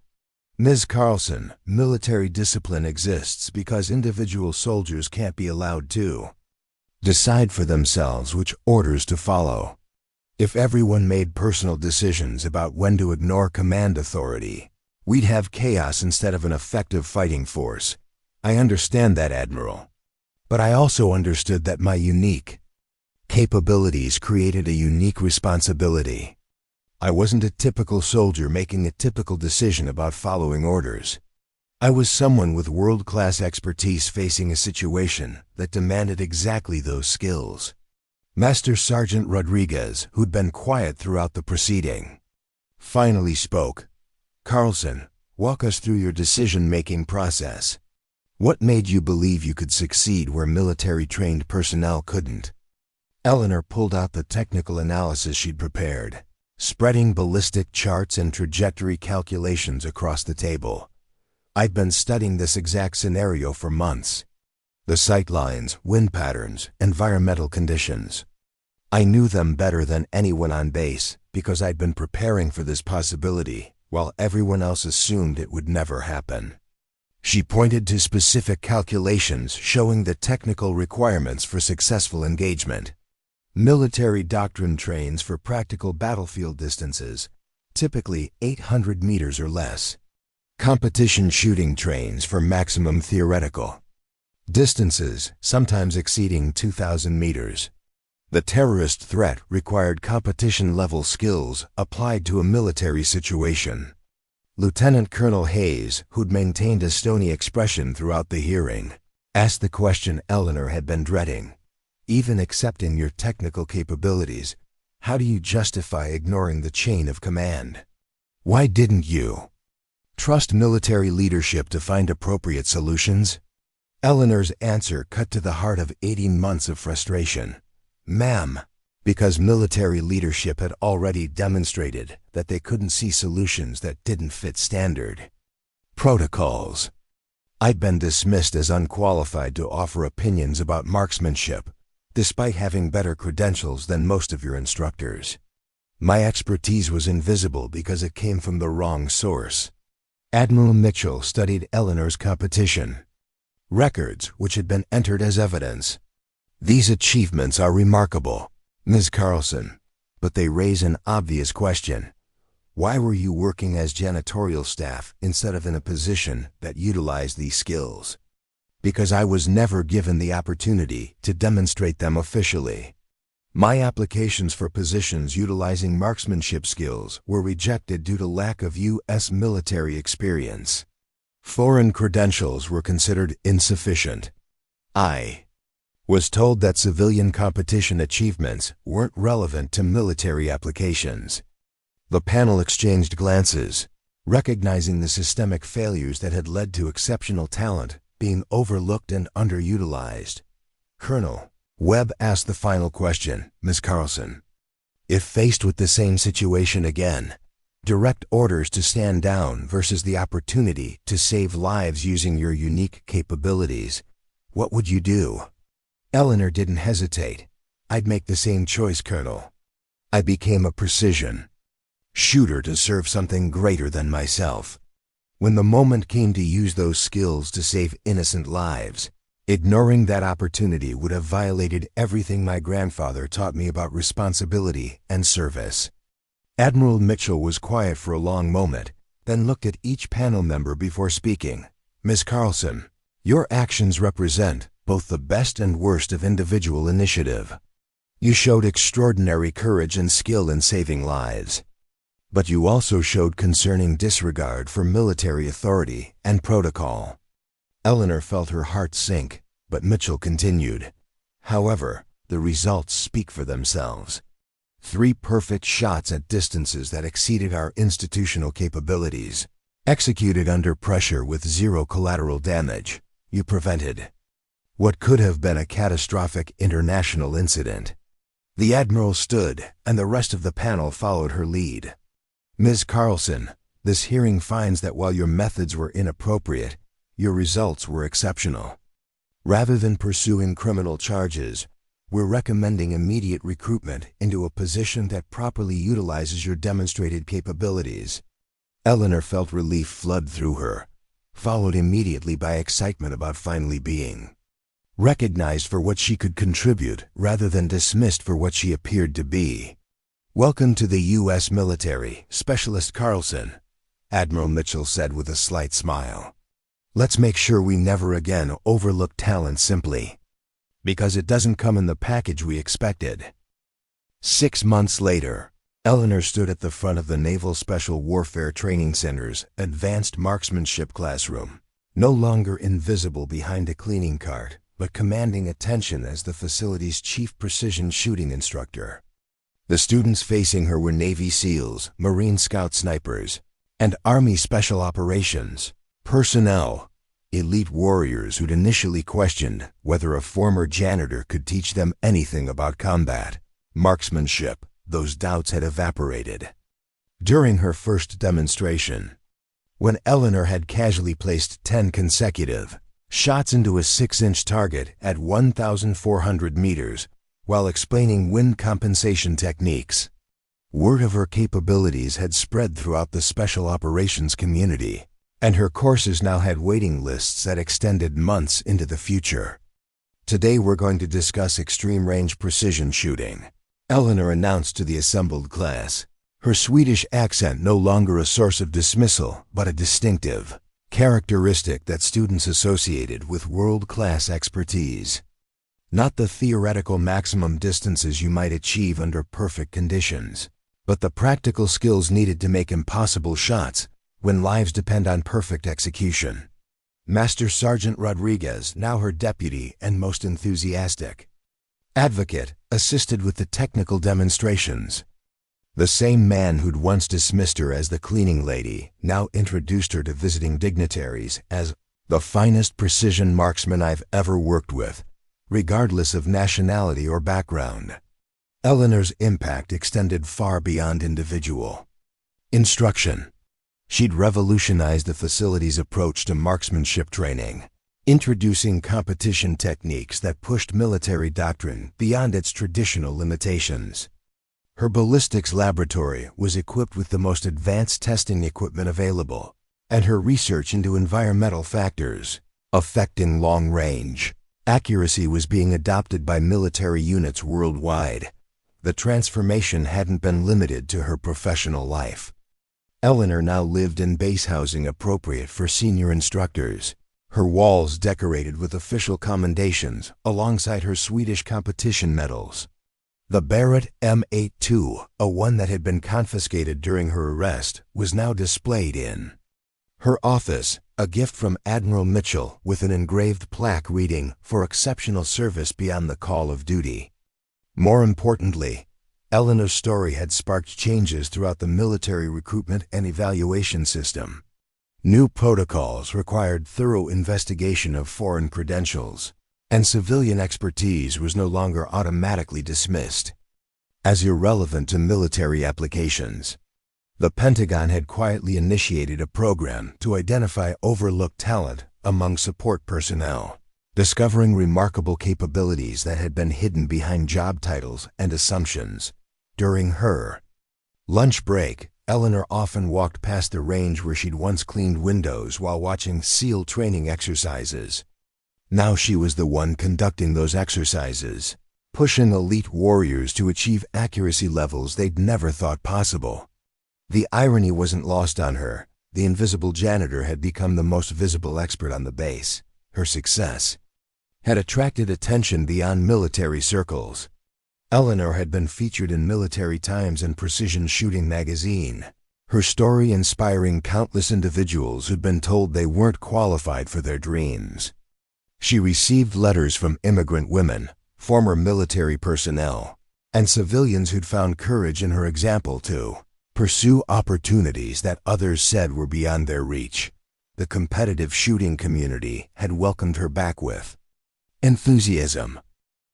Speaker 1: Ms. Karlsson, military discipline exists because individual soldiers can't be allowed to decide for themselves which orders to follow. If everyone made personal decisions about when to ignore command authority, we'd have chaos instead of an effective fighting force. I understand that, Admiral. But I also understood that my unique capabilities created a unique responsibility. I wasn't a typical soldier making a typical decision about following orders. I was someone with world-class expertise facing a situation that demanded exactly those skills. Master Sergeant Rodriguez, who'd been quiet throughout the proceeding, finally spoke. Karlsson, walk us through your decision-making process. What made you believe you could succeed where military-trained personnel couldn't? Eleanor pulled out the technical analysis she'd prepared, spreading ballistic charts and trajectory calculations across the table. I'd been studying this exact scenario for months. The sight lines, wind patterns, environmental conditions. I knew them better than anyone on base because I'd been preparing for this possibility while everyone else assumed it would never happen. She pointed to specific calculations showing the technical requirements for successful engagement. Military doctrine trains for practical battlefield distances, typically 800 meters or less. Competition shooting trains for maximum theoretical distances, sometimes exceeding 2,000 meters. The terrorist threat required competition-level skills applied to a military situation. Lieutenant Colonel Hayes, who'd maintained a stony expression throughout the hearing, asked the question Eleanor had been dreading. Even accepting your technical capabilities, how do you justify ignoring the chain of command? Why didn't you trust military leadership to find appropriate solutions? Eleanor's answer cut to the heart of 18 months of frustration. Ma'am, Because military leadership had already demonstrated that they couldn't see solutions that didn't fit standard protocols. I'd been dismissed as unqualified to offer opinions about marksmanship, despite having better credentials than most of your instructors. My expertise was invisible because it came from the wrong source. Admiral Mitchell studied Eleanor's competition records, which had been entered as evidence. These achievements are remarkable, Ms. Karlsson, but they raise an obvious question. Why were you working as janitorial staff instead of in a position that utilized these skills? Because I was never given the opportunity to demonstrate them officially. My applications for positions utilizing marksmanship skills were rejected due to lack of U.S. military experience. Foreign credentials were considered insufficient. I was told that civilian competition achievements weren't relevant to military applications. The panel exchanged glances, recognizing the systemic failures that had led to exceptional talent being overlooked and underutilized. Colonel Webb asked the final question, Ms. Karlsson. If faced with the same situation again, direct orders to stand down versus the opportunity to save lives using your unique capabilities, what would you do? Eleanor didn't hesitate. I'd make the same choice, Colonel. I became a precision shooter to serve something greater than myself. When the moment came to use those skills to save innocent lives, ignoring that opportunity would have violated everything my grandfather taught me about responsibility and service. Admiral Mitchell was quiet for a long moment, then looked at each panel member before speaking. Ms. Karlsson, your actions represent both the best and worst of individual initiative. You showed extraordinary courage and skill in saving lives. But you also showed concerning disregard for military authority and protocol. Eleanor felt her heart sink, but Mitchell continued. However, the results speak for themselves. 3 perfect shots at distances that exceeded our institutional capabilities, executed under pressure with 0 collateral damage, you prevented what could have been a catastrophic international incident. The Admiral stood, and the rest of the panel followed her lead. Ms. Karlsson, this hearing finds that while your methods were inappropriate, your results were exceptional. Rather than pursuing criminal charges, we're recommending immediate recruitment into a position that properly utilizes your demonstrated capabilities. Eleanor felt relief flood through her, followed immediately by excitement about finally being recognized for what she could contribute rather than dismissed for what she appeared to be. Welcome to the U.S. military, Specialist Karlsson, Admiral Mitchell said with a slight smile. Let's make sure we never again overlook talent simply because it doesn't come in the package we expected. 6 months later, Eleanor stood at the front of the Naval Special Warfare Training Center's Advanced Marksmanship classroom, no longer invisible behind a cleaning cart, but commanding attention as the facility's chief precision shooting instructor. The students facing her were Navy SEALs, Marine Scout snipers, and Army Special Operations personnel, elite warriors who'd initially questioned whether a former janitor could teach them anything about combat marksmanship. Those doubts had evaporated. During her first demonstration, when Eleanor had casually placed 10 consecutive shots into a 6-inch target at 1,400 meters while explaining wind compensation techniques, word of her capabilities had spread throughout the special operations community, and her courses now had waiting lists that extended months into the future. Today we're going to discuss extreme-range precision shooting, Eleanor announced to the assembled class, her Swedish accent no longer a source of dismissal but a distinctive characteristic that students associated with world-class expertise. Not the theoretical maximum distances you might achieve under perfect conditions, but the practical skills needed to make impossible shots when lives depend on perfect execution. Master Sergeant Rodriguez, now her deputy and most enthusiastic advocate, assisted with the technical demonstrations. The same man who'd once dismissed her as the cleaning lady now introduced her to visiting dignitaries as the finest precision marksman I've ever worked with, regardless of nationality or background. Eleanor's impact extended far beyond individual instruction. She'd revolutionized the facility's approach to marksmanship training, introducing competition techniques that pushed military doctrine beyond its traditional limitations. Her ballistics laboratory was equipped with the most advanced testing equipment available, and her research into environmental factors affecting long-range accuracy was being adopted by military units worldwide. The transformation hadn't been limited to her professional life. Eleanor now lived in base housing appropriate for senior instructors, her walls decorated with official commendations alongside her Swedish competition medals. The Barrett M82, a one that had been confiscated during her arrest, was now displayed in her office, a gift from Admiral Mitchell with an engraved plaque reading, "For exceptional service beyond the call of duty." More importantly, Eleanor's story had sparked changes throughout the military recruitment and evaluation system. New protocols required thorough investigation of foreign credentials, and civilian expertise was no longer automatically dismissed as irrelevant to military applications. The Pentagon had quietly initiated a program to identify overlooked talent among support personnel, discovering remarkable capabilities that had been hidden behind job titles and assumptions. During her lunch break, Eleanor often walked past the range where she'd once cleaned windows while watching SEAL training exercises. Now she was the one conducting those exercises, pushing elite warriors to achieve accuracy levels they'd never thought possible. The irony wasn't lost on her. The invisible janitor had become the most visible expert on the base. Her success had attracted attention beyond military circles. Eleanor had been featured in Military Times and Precision Shooting magazine, her story inspiring countless individuals who'd been told they weren't qualified for their dreams. She received letters from immigrant women, former military personnel, and civilians who'd found courage in her example to pursue opportunities that others said were beyond their reach. The competitive shooting community had welcomed her back with enthusiasm.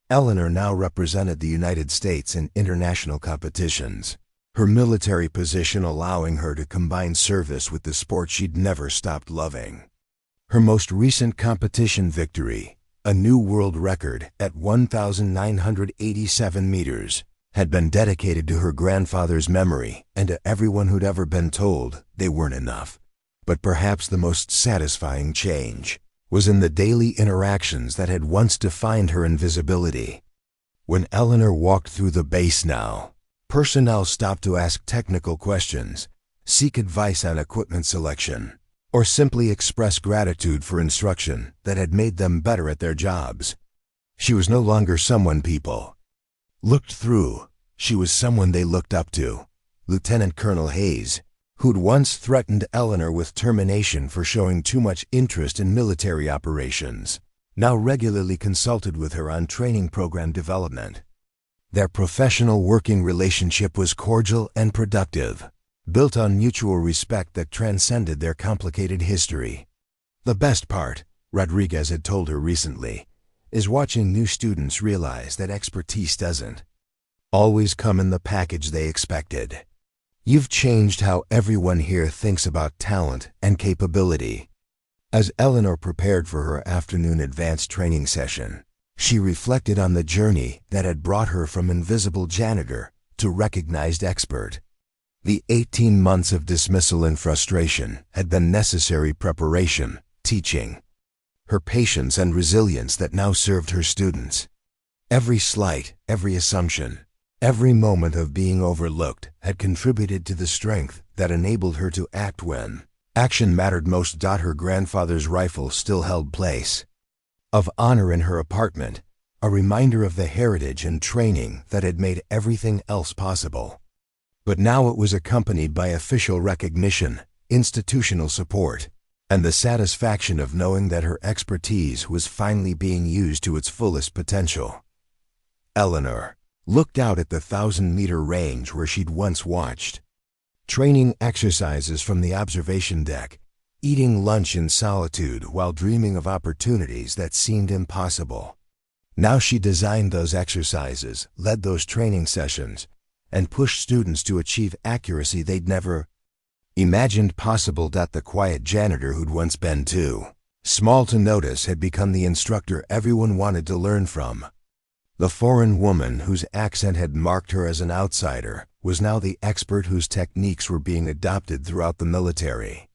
Speaker 1: Eleanor now represented the United States in international competitions, her military position allowing her to combine service with the sport she'd never stopped loving. Her most recent competition victory, a new world record at 1,987 meters, had been dedicated to her grandfather's memory and to everyone who'd ever been told they weren't enough. But perhaps the most satisfying change was in the daily interactions that had once defined her invisibility. When Eleanor walked through the base now, personnel stopped to ask technical questions, seek advice on equipment selection, or simply express gratitude for instruction that had made them better at their jobs. She was no longer someone people looked through. She was someone they looked up to. Lieutenant Colonel Hayes, who'd once threatened Eleanor with termination for showing too much interest in military operations, now regularly consulted with her on training program development. Their professional working relationship was cordial and productive, built on mutual respect that transcended their complicated history. "The best part," Rodriguez had told her recently, "is watching new students realize that expertise doesn't always come in the package they expected. You've changed how everyone here thinks about talent and capability." As Eleanor prepared for her afternoon advanced training session, she reflected on the journey that had brought her from invisible janitor to recognized expert. The 18 months of dismissal and frustration had been necessary preparation, teaching her patience and resilience that now served her students. Every slight, every assumption, every moment of being overlooked had contributed to the strength that enabled her to act when action mattered most. Her grandfather's rifle still held place of honor in her apartment, a reminder of the heritage and training that had made everything else possible. But now it was accompanied by official recognition, institutional support, and the satisfaction of knowing that her expertise was finally being used to its fullest potential. Eleanor looked out at the 1,000-meter range where she'd once watched training exercises from the observation deck, eating lunch in solitude while dreaming of opportunities that seemed impossible. Now she designed those exercises, led those training sessions, and pushed students to achieve accuracy they'd never imagined possible. The quiet janitor who'd once been too small to notice had become the instructor everyone wanted to learn from. The foreign woman whose accent had marked her as an outsider was now the expert whose techniques were being adopted throughout the military.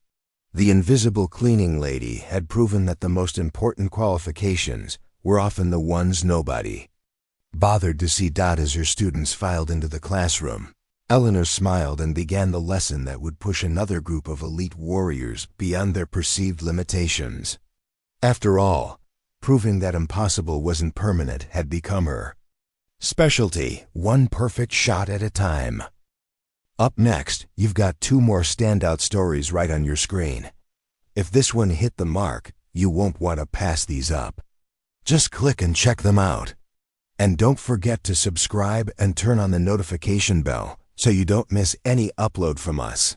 Speaker 1: The invisible cleaning lady had proven that the most important qualifications were often the ones nobody bothered to see. As her students filed into the classroom, Eleanor smiled and began the lesson that would push another group of elite warriors beyond their perceived limitations. After all, proving that impossible wasn't permanent had become her specialty, one perfect shot at a time. Up next, you've got 2 more standout stories right on your screen. If this one hit the mark, you won't want to pass these up. Just click and check them out. And don't forget to subscribe and turn on the notification bell so you don't miss any upload from us.